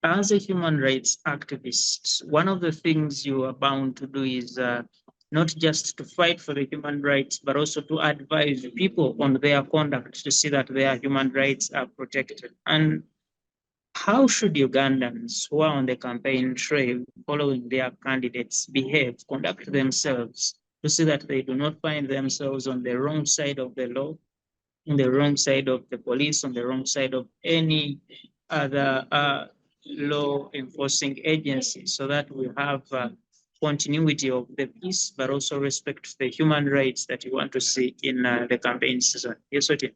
As a human rights activist, one of the things you are bound to do is not just to fight for the human rights, but also to advise people on their conduct to see that their human rights are protected. And how should Ugandans who are on the campaign trail following their candidates behave, conduct themselves to see that they do not find themselves on the wrong side of the law, on the wrong side of the police, on the wrong side of any other law enforcing agency, so that we have continuity of the peace, but also respect for the human rights that you want to see in the campaign season? Yes, Otim.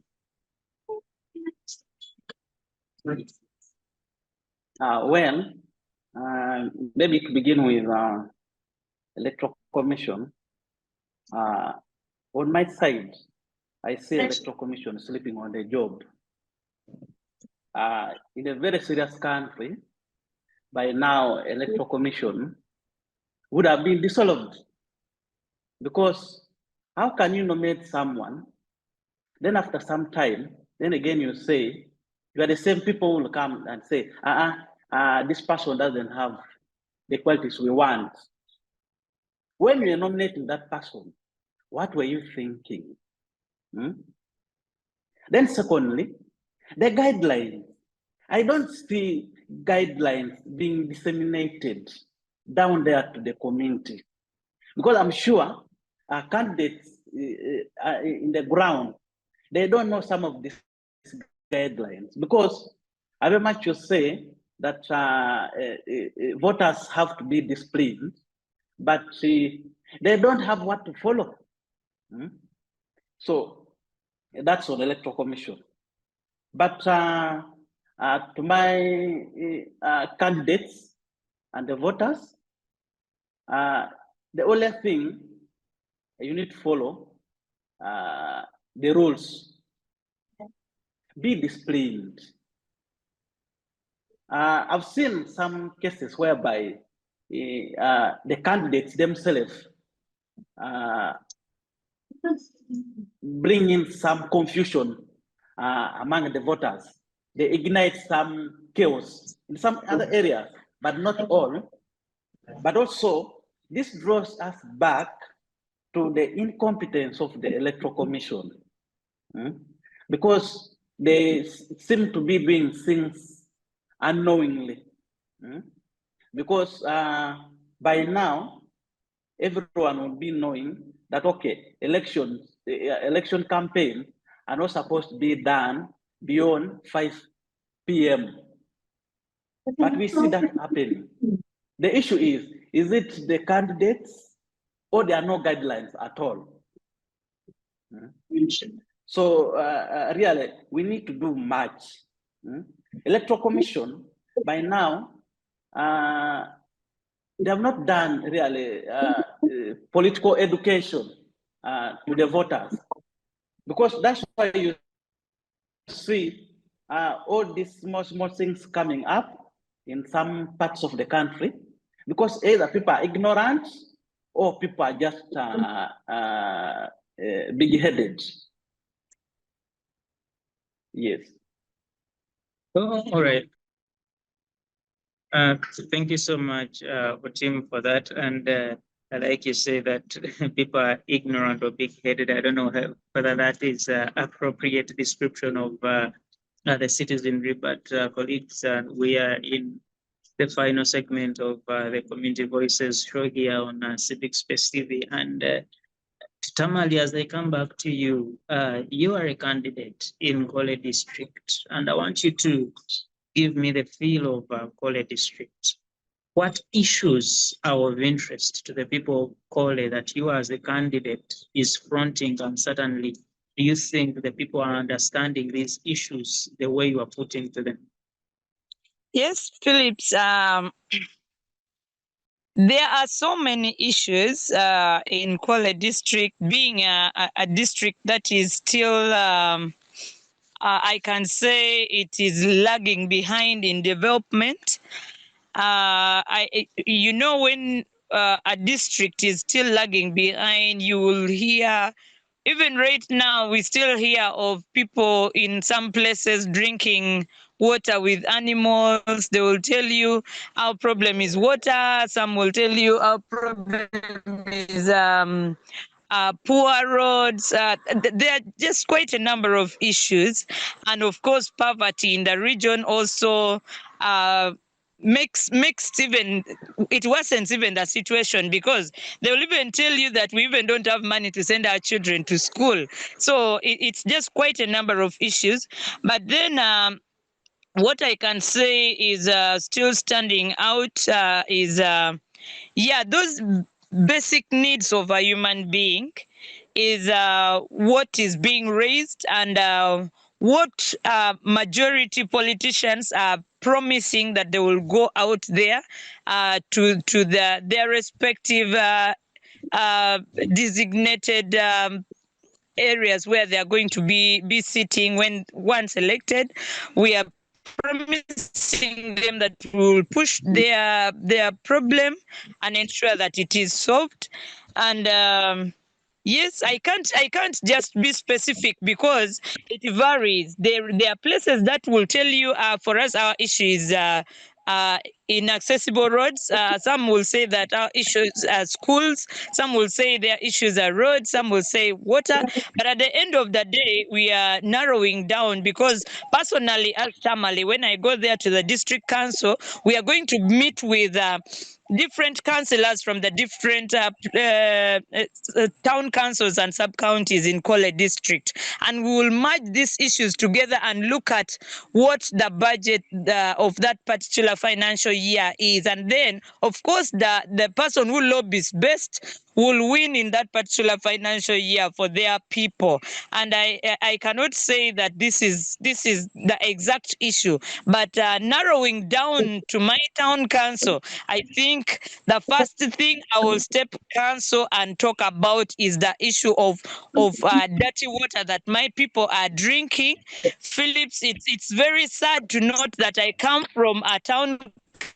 Maybe to begin with electoral commission. On my side, I see electoral commission sleeping on the job. In a very serious country, by now, electoral commission would have been dissolved. Because how can you nominate someone, then after some time, then again you say, you are the same people who will come and say, this person doesn't have the qualities we want. When you are nominating that person, what were you thinking? Then secondly, the guidelines. I don't see guidelines being disseminated down there to the community. Because I'm sure candidates in the ground, they don't know some of these guidelines, because I very much you say that voters have to be disciplined, but they don't have what to follow. So that's on electoral commission. But to my candidates and the voters, the only thing you need to follow the rules. Be disciplined. I've seen some cases whereby the candidates themselves bring in some confusion among the voters. They ignite some chaos in some other areas, but not all. But also, this draws us back to the incompetence of the Electoral Commission, because they seem to be doing things unknowingly. Because by now, everyone will be knowing that, okay, election campaign are not supposed to be done beyond 5 p.m. But we see that happening. The issue is it the candidates or there are no guidelines at all? So really, we need to do much. Electoral Commission, by now, they have not done really political education to the voters, because that's why you see all these small things coming up in some parts of the country, because either people are ignorant or people are just big-headed. Yes. Oh, all right. Thank you so much, Otim, for that. And I like you say that people are ignorant or big-headed. I don't know whether that is appropriate description of the citizenry, but colleagues, we are in the final segment of the Community Voices show here on Civic Space TV. And Tamali, as I come back to you, you are a candidate in Kole District, and I want you to give me the feel of Kole District. What issues are of interest to the people of Kole that you as a candidate is fronting, and certainly do you think the people are understanding these issues the way you are putting to them? Yes, Phillips. There are so many issues in Kwale district, being a district that is still, I can say it is lagging behind in development. When a district is still lagging behind, you will hear, even right now, we still hear of people in some places drinking water with animals. They will tell you our problem is water. Some will tell you our problem is poor roads. There are just quite a number of issues. And of course, poverty in the region also makes even, it worsens even the situation, because they will even tell you that we even don't have money to send our children to school. So it's just quite a number of issues. But then what I can say is still standing out is those basic needs of a human being is what is being raised, and what majority politicians are promising that they will go out there to their respective designated areas where they are going to be sitting when once elected. We are promising them that we will push their problem and ensure that it is solved. And yes, I can't just be specific because it varies. There are places that will tell you, for us, our issue is inaccessible roads. Some will say that our issues are schools. Some will say their issues are roads. Some will say water. But at the end of the day, we are narrowing down, because personally, as Tamali, when I go there to the district council, we are going to meet with different councillors from the different town councils and sub-counties in Kole district, and we will merge these issues together and look at what the budget of that particular financial year is, and then of course the person who lobbies best will win in that particular financial year for their people. And I cannot say that this is the exact issue, but narrowing down to my town council, I think the first thing I will step council and talk about is the issue of dirty water that my people are drinking. Phillips, it's very sad to note that I come from a town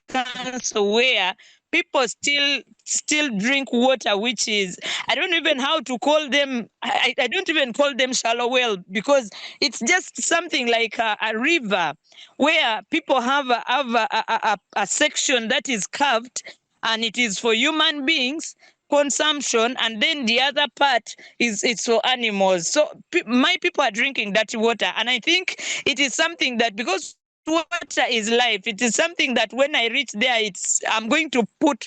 council where people still drink water which is, I don't even how to call them, I don't even call them shallow well, because it's just something like a river where people have a section that is carved and it is for human beings consumption, and then the other part is it's for animals. So my people are drinking dirty water, and I think it is something that, because water is life, it is something that when I reach there, I'm going to put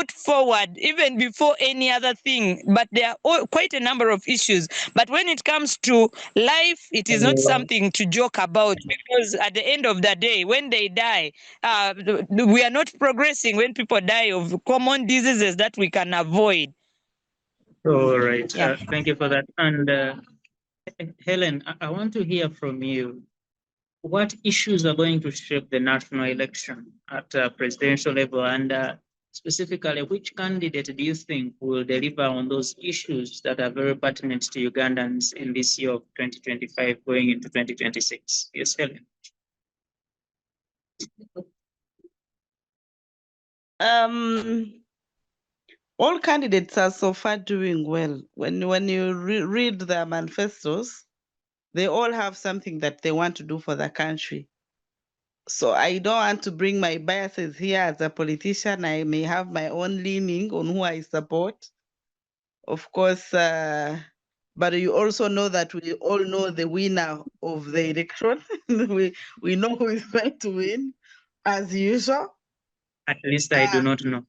forward even before any other thing. But there are quite a number of issues, but when it comes to life, it is not something to joke about, because at the end of the day, when they die, we are not progressing when people die of common diseases that we can avoid. All right. Yeah. Thank you for that. And Helen, I want to hear from you. What issues are going to shape the national election at presidential level, and specifically, which candidate do you think will deliver on those issues that are very pertinent to Ugandans in this year of 2025 going into 2026? Yes, Helen. All candidates are so far doing well. When you read their manifestos, they all have something that they want to do for the country. So I don't want to bring my biases here as a politician. I may have my own leaning on who I support, of course, but you also know that we all know the winner of the election. we know who is going to win, as usual. At least I do not know.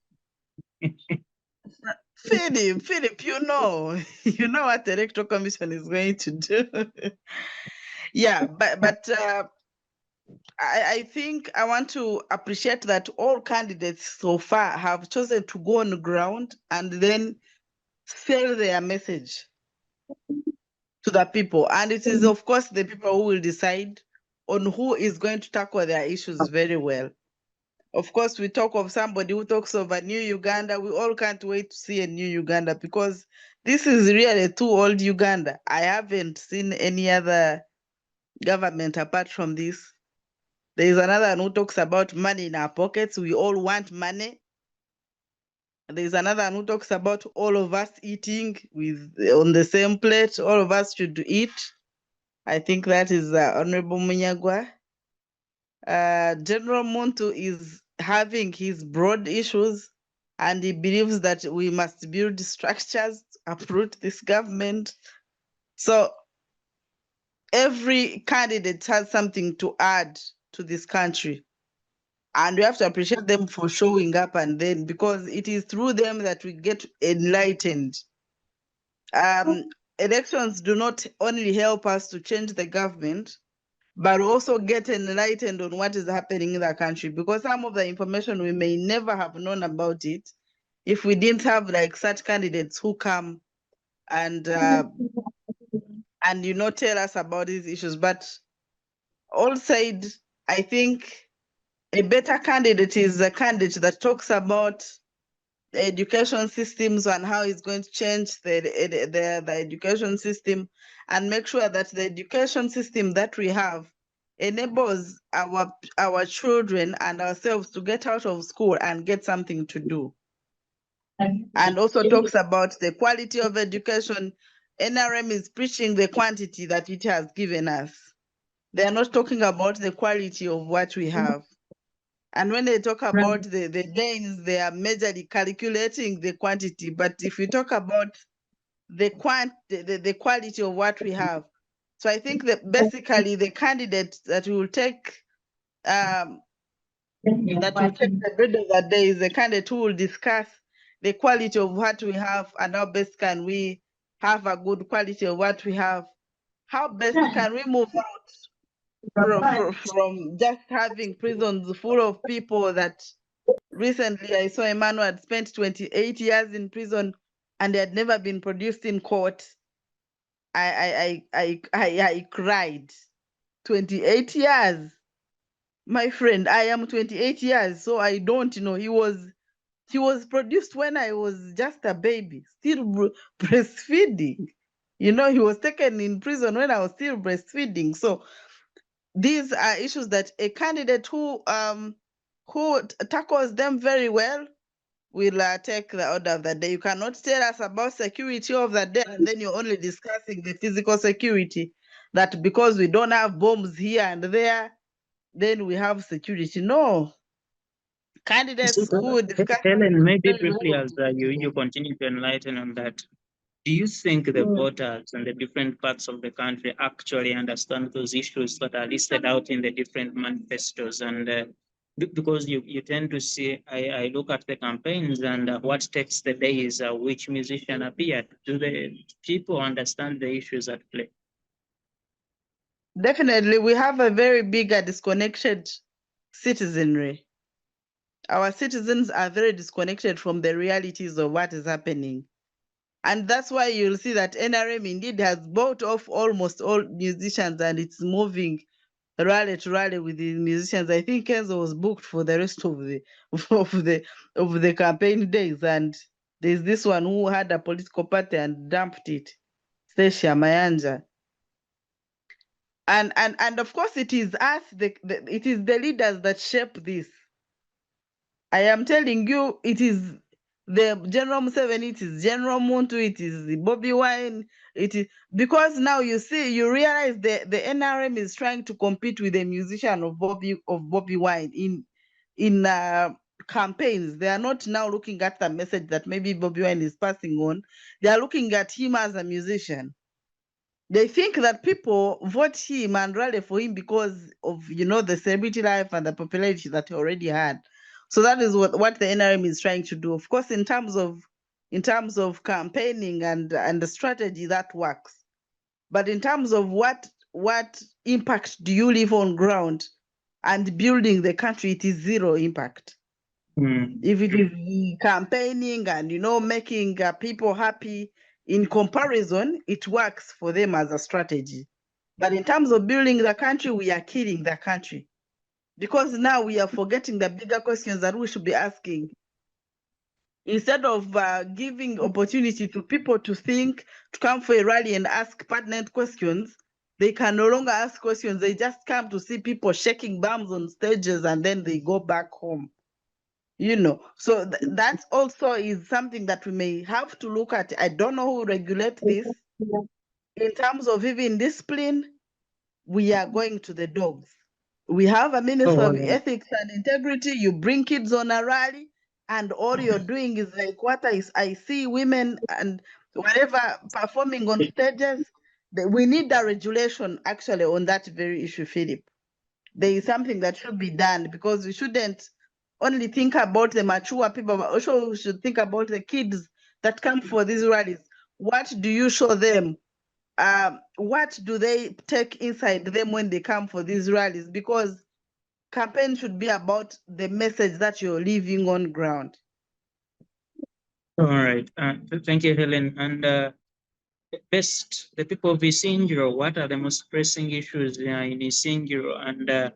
Philip, you know, you know what the Electoral Commission is going to do. Yeah, but I think I want to appreciate that all candidates so far have chosen to go on the ground and then sell their message to the people. And it is, of course, the people who will decide on who is going to tackle their issues very well. Of course, we talk of somebody who talks of a new Uganda. We all can't wait to see a new Uganda, because this is really too old Uganda. I haven't seen any other government apart from this. There is another one who talks about money in our pockets. We all want money. There is another one who talks about all of us eating on the same plate. All of us should eat. I think that is Honorable Munyagwa. General Muntu is having his broad issues, and he believes that we must build structures to uproot this government. So every candidate has something to add to this country, and we have to appreciate them for showing up, and then, because it is through them that we get enlightened. Elections do not only help us to change the government, but also get enlightened on what is happening in the country, because some of the information we may never have known about it if we didn't have like such candidates who come and you know, tell us about these issues. But all said, I think a better candidate is a candidate that talks about the education systems and how it's going to change the education system, and make sure that the education system that we have enables our children and ourselves to get out of school and get something to do. And also talks about the quality of education. NRM is preaching the quantity that it has given us. They are not talking about the quality of what we have. And when they talk about the gains, they are majorly calculating the quantity. But if we talk about the quality of what we have, so I think that basically the candidate that will take that will take the bread of the day is the candidate who will discuss the quality of what we have and how best can we have a good quality of what we have. How best can we move out from just having prisons full of people that recently I saw a man who had spent 28 years in prison and had never been produced in court. I cried. 28 years. My friend, I am 28 years, so I don't know. He was produced when I was just a baby, still breastfeeding. He was taken in prison when I was still breastfeeding. So these are issues that a candidate who tackles them very well will take the order of the day. You cannot tell us about security of the day and then you're only discussing the physical security, that because we don't have bombs here and there, then we have security. No. Candidates who discuss Helen, maybe briefly as you continue to enlighten on that, do you think the voters and the different parts of the country actually understand those issues that are listed out in the different manifestos? And because you tend to see, I look at the campaigns and what takes the day is which musician appeared. Do the people understand the issues at play? Definitely, we have a very big disconnected citizenry. Our citizens are very disconnected from the realities of what is happening. And that's why you'll see that NRM indeed has bought off almost all musicians and it's moving rally to rally with the musicians. I think Kenzo was booked for the rest of the campaign days. And there's this one who had a political party and dumped it, Stacia Mayanja. And of course it is us, it is the leaders that shape this. I am telling you, it is the General Museveni, it is General Muntu, it is the Bobby Wine, it is because now you realize the NRM is trying to compete with the musician of Bobby Wine in campaigns. They are not now looking at the message that maybe Bobby Wine is passing on. They are looking at him as a musician. They think that people vote him and rally for him because of the celebrity life and the popularity that he already had. So that is what the NRM is trying to do. Of course, in terms of campaigning and the strategy, that works. But in terms of what impact do you leave on ground and building the country, it is zero impact. If it is campaigning and making people happy, in comparison, it works for them as a strategy. But in terms of building the country, we are killing the country. Because now we are forgetting the bigger questions that we should be asking. Instead of giving opportunity to people to think, to come for a rally and ask pertinent questions, they can no longer ask questions. They just come to see people shaking bums on stages and then they go back home. So that also is something that we may have to look at. I don't know who regulates this. In terms of even discipline, we are going to the dogs. We have a minister of ethics and integrity. You bring kids on a rally and all you're doing is like what I see women and whatever performing on stages. We need a regulation actually on that very issue, Philip. There is something that should be done because we shouldn't only think about the mature people, but also we should think about the kids that come for these rallies. What do you show them? What do they take inside them when they come for these rallies? Because campaign should be about the message that you're leaving on ground. All right. Thank you, Helen. And best, the people of Isingiro, what are the most pressing issues in Isingiro? And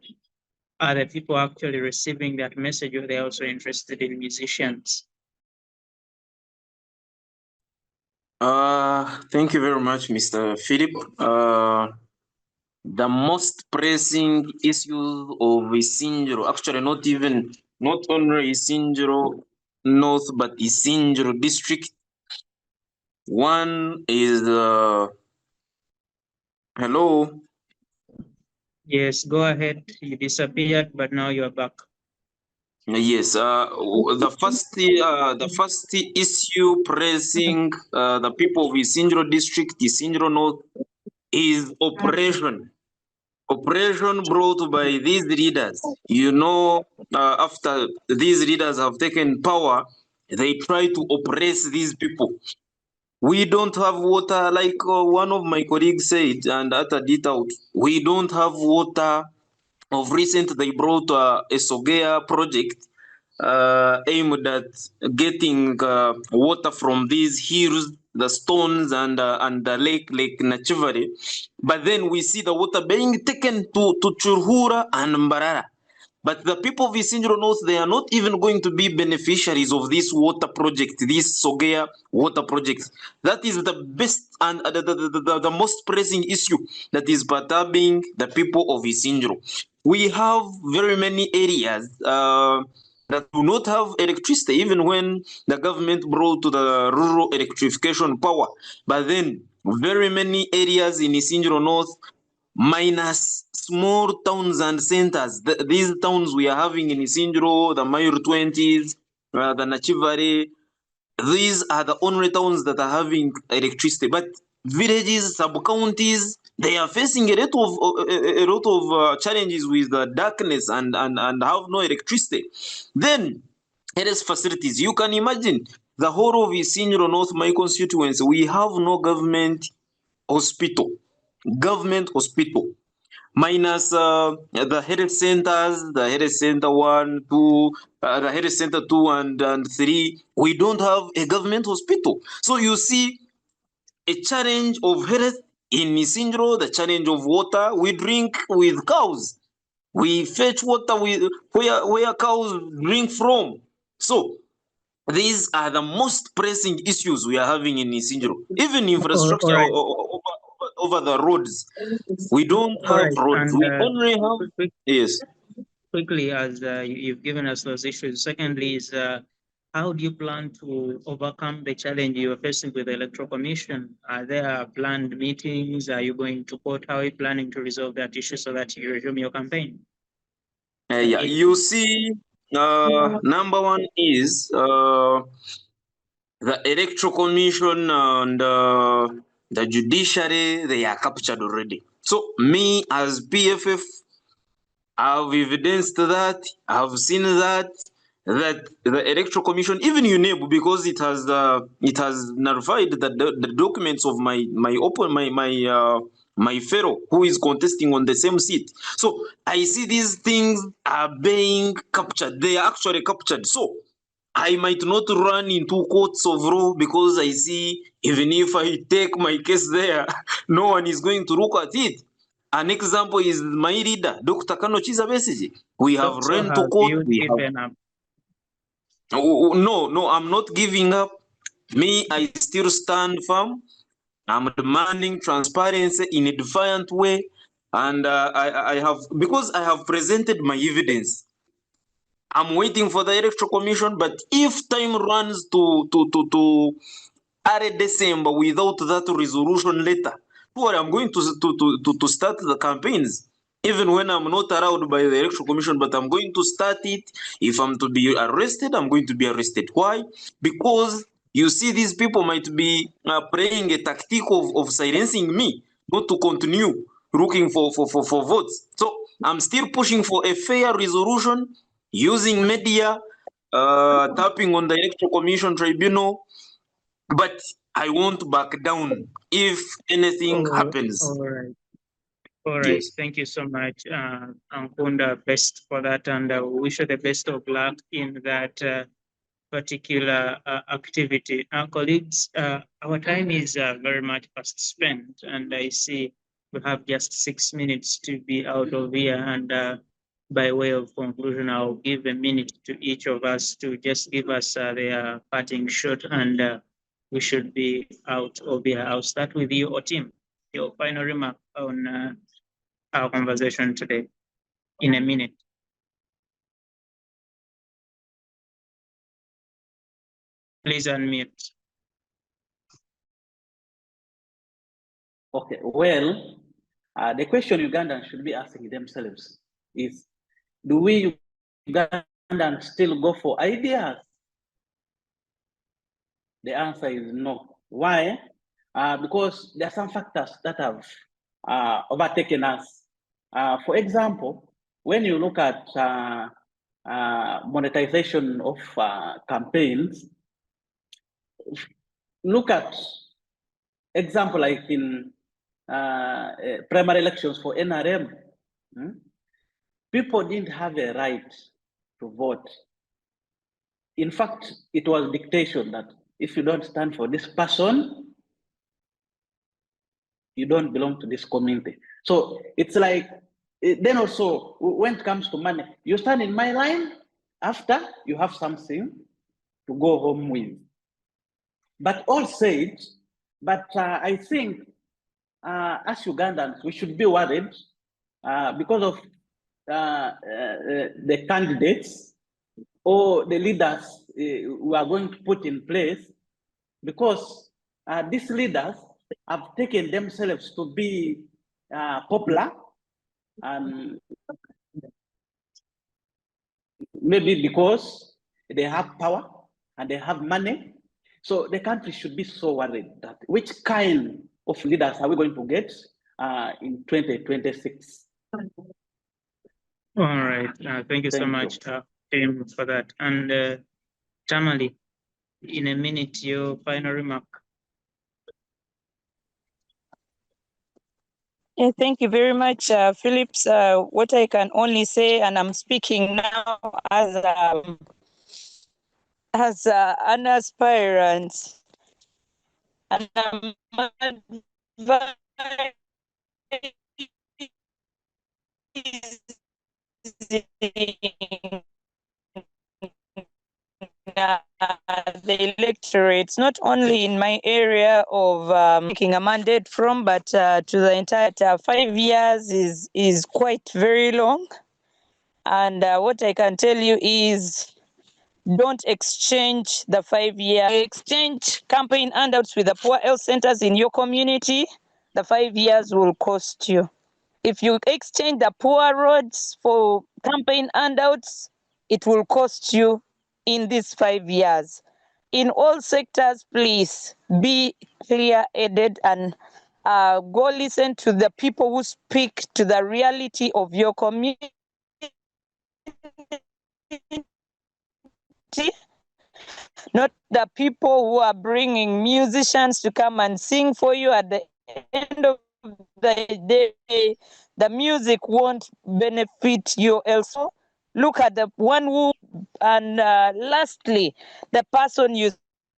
are the people actually receiving that message, or they're also interested in musicians? Thank you very much, Mr. Philip. The most pressing issues of Isingiro, actually not only Isingiro North, but Isingiro district. One is hello. Yes, go ahead. You disappeared, but now you're back. Yes, the first issue pressing the people of Isingiro district, Isingiro North, is operation. Oppression brought by these leaders. You know, after these leaders have taken power, they try to oppress these people. We don't have water, like one of my colleagues said, and uttered it out. We don't have water. Of recent, they brought a Sogea project aimed at getting water from these hills, the stones, and the Lake Nachivari. But then we see the water being taken to Churhura and Mbarara. But the people of Isingiro North, they are not even going to be beneficiaries of this water project, this Sogea water project. That is the best and the most pressing issue that is perturbing the people of Isingiro. We have very many areas that do not have electricity, even when the government brought to the rural electrification power. But then, very many areas in Isingiro North, minus small towns and centers. These towns we are having in Isingiro, the Mayur 20s, the Nachivari, these are the only towns that are having electricity. But villages, sub-counties, they are facing a lot of challenges with the darkness and have no electricity. Then, health facilities. You can imagine the whole of Isingiro North, my constituency, we have no government hospital. Government hospital minus the health centers, the health center 1, 2, the health center 2 and 3. We don't have a government hospital. So you see a challenge of health in Isingiro, the challenge of water. We drink with cows. We fetch water with where cows drink from. So these are the most pressing issues we are having in Isingiro. Even infrastructure All right. over the roads. We don't All have right. roads. And We only have, yes. quickly, as you've given us those issues. Secondly, is how do you plan to overcome the challenge you are facing with the Electoral Commission? Are there planned meetings? Are you going to court? How are you planning to resolve that issue so that you resume your campaign? Yeah, you see, number one is the Electoral Commission and the judiciary, they are captured already. So me as PFF, I've evidenced that, I've seen that the Electoral Commission, even UNEB, because it has nullified the documents of my fellow who is contesting on the same seat. So I see these things are being captured. They are actually captured. So I might not run into courts of law because I see even if I take my case there, no one is going to look at it. An example is my leader, Dr. Kano Chiza Besiji. We have So run to have court. you We have given up? no, I'm not giving up. Me, I still stand firm. I'm demanding transparency in a defiant way, and I have because I have presented my evidence. I'm waiting for the Electoral Commission, but if time runs to early December without that resolution letter, well, I'm going to start the campaigns. Even when I'm not allowed by the Electoral Commission, but I'm going to start it. If I'm to be arrested, I'm going to be arrested. Why? Because you see, these people might be playing a tactic of silencing me, not to continue looking for votes. So I'm still pushing for a fair resolution using media, tapping on the Electoral Commission tribunal, but I won't back down if anything happens. All right. All right. Yes. Thank you so much, Ankunda. Best for that, and wish you the best of luck in that particular activity. Colleagues, our time is very much fast spent, and I see we have just 6 minutes to be out of here. And by way of conclusion, I'll give a minute to each of us to just give us their parting shot, and we should be out of here. I'll start with you, Otim. Your final remark on our conversation today in a minute. Please unmute. Okay, well, the question Ugandans should be asking themselves is, do we Ugandans still go for ideas? The answer is no. Why? Because there are some factors that have overtaken us For example, when you look at monetization of campaigns, look at example like in primary elections for NRM. People didn't have a right to vote. In fact, it was dictation that if you don't stand for this person, you don't belong to this community. So it's like, then also, when it comes to money, you stand in my line after you have something to go home with. But all said, I think as Ugandans, we should be worried because of the candidates or the leaders we are going to put in place, because these leaders have taken themselves to be popular, and maybe because they have power and they have money. So the country should be so worried that which kind of leaders are we going to get in 2026? All right. Thank you so Thank much, Tim, for that. And Tamali, in a minute, your final remark. Yeah, thank you very much, Phillips. What I can only say, and I'm speaking now as an aspirant, and I'm advising the electorates, not only in my area of making a mandate from, but to the entire 5 years is quite very long. And what I can tell you is, don't exchange the 5 year. Exchange campaign handouts with the poor health centers in your community. The 5 years will cost you. If you exchange the poor roads for campaign handouts, it will cost you in these 5 years. In all sectors, please be clear-headed and go listen to the people who speak to the reality of your community. Not the people who are bringing musicians to come and sing for you. At the end of the day, the music won't benefit you also. Look at the one who, and lastly, the person you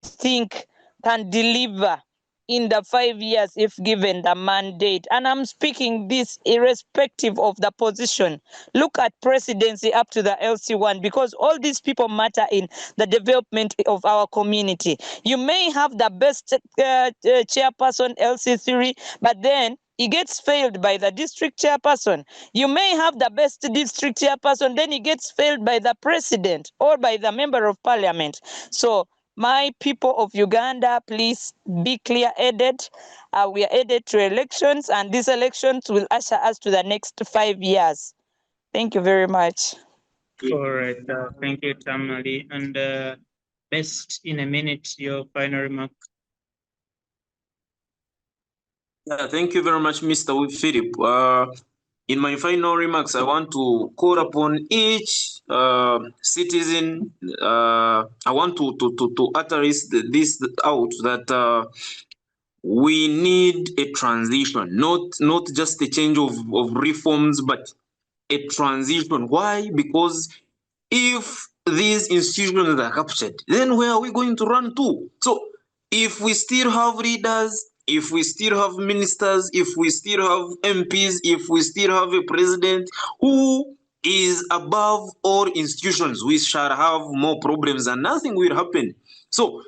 think can deliver in the 5 years if given the mandate. And I'm speaking this irrespective of the position. Look at presidency up to the LC1, because all these people matter in the development of our community. You may have the best chairperson, LC3, but then he gets failed by the district chairperson. You may have the best district chairperson, then he gets failed by the president or by the member of parliament. So my people of Uganda, please be clear-headed. We are headed to elections, and these elections will usher us to the next 5 years. Thank you very much. All right. Thank you, Tamali. And best in a minute, your final remark. Yeah, thank you very much, Mr. Philip. In my final remarks, I want to call upon each citizen. I want to utter this out that we need a transition, not just a change of reforms, but a transition. Why? Because if these institutions are captured, then where are we going to run to? So if we still have leaders, if we still have ministers, if we still have MPs, if we still have a president who is above all institutions, we shall have more problems and nothing will happen. So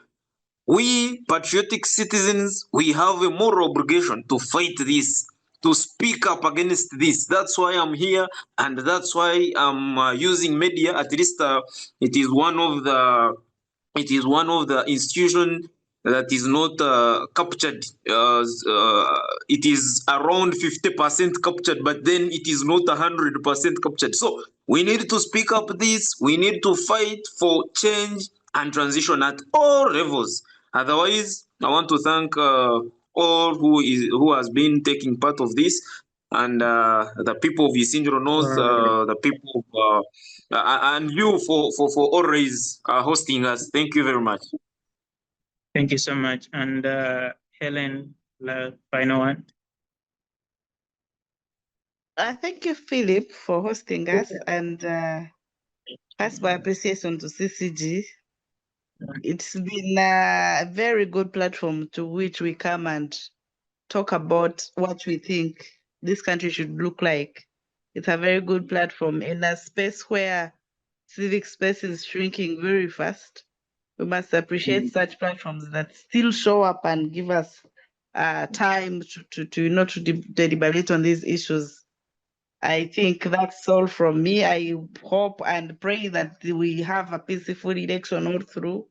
we patriotic citizens, we have a moral obligation to fight this, to speak up against this. That's why I'm here, and that's why I'm using media. At least it is one of the institutions that is not captured. It is around 50% captured, but then it is not 100% captured. So we need to speak up this. We need to fight for change and transition at all levels. Otherwise, I want to thank all who has been taking part of this. and the people of Isingiro knows the people of, and you for always hosting us. Thank you very much. Thank you so much. And Helen, final one. Thank you, Philip, for hosting us, and pass my appreciation to CCG. It's been a very good platform to which we come and talk about what we think this country should look like. It's a very good platform in a space where civic space is shrinking very fast. We must appreciate such platforms that still show up and give us time to deliberate on these issues. I think that's all from me. I hope and pray that we have a peaceful election all through,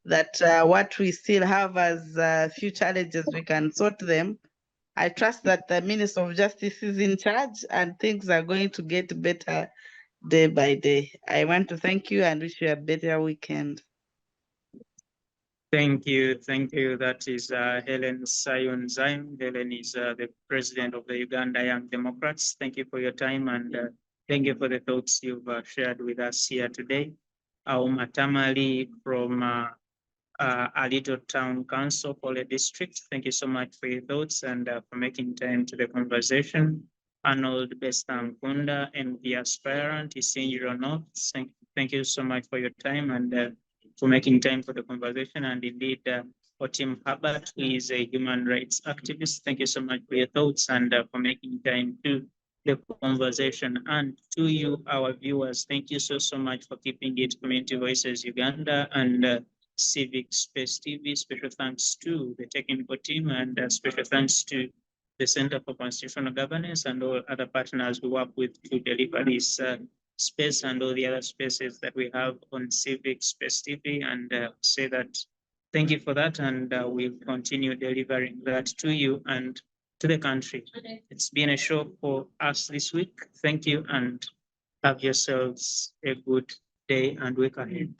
that what we still have as few challenges, we can sort them. I trust that the Minister of Justice is in charge and things are going to get better day by day. I want to thank you and wish you a better weekend. Thank you. Thank you. That is Helen Sion Zion. Helen is the president of the Uganda Young Democrats. Thank you for your time and thank you for the thoughts you've shared with us here today. Auma Tamali from a little town council, Pole district. Thank you so much for your thoughts and for making time to the conversation. Arnold Bestankunda, MV aspirant, Isingiro North. Thank you so much for your time and for making time for the conversation. And indeed, Otim Herbert, who is a human rights activist. Thank you so much for your thoughts and for making time to the conversation. And to you, our viewers, thank you so much for keeping it Community Voices Uganda and Civic Space TV. Special thanks to the technical team and special thanks to the Center for Constitutional Governance and all other partners we work with to deliver this space and all the other spaces that we have on Civic Space TV, and say that thank you for that, and we'll continue delivering that to you and to the country. It's been a show for us this week. Thank you and have yourselves a good day and week ahead.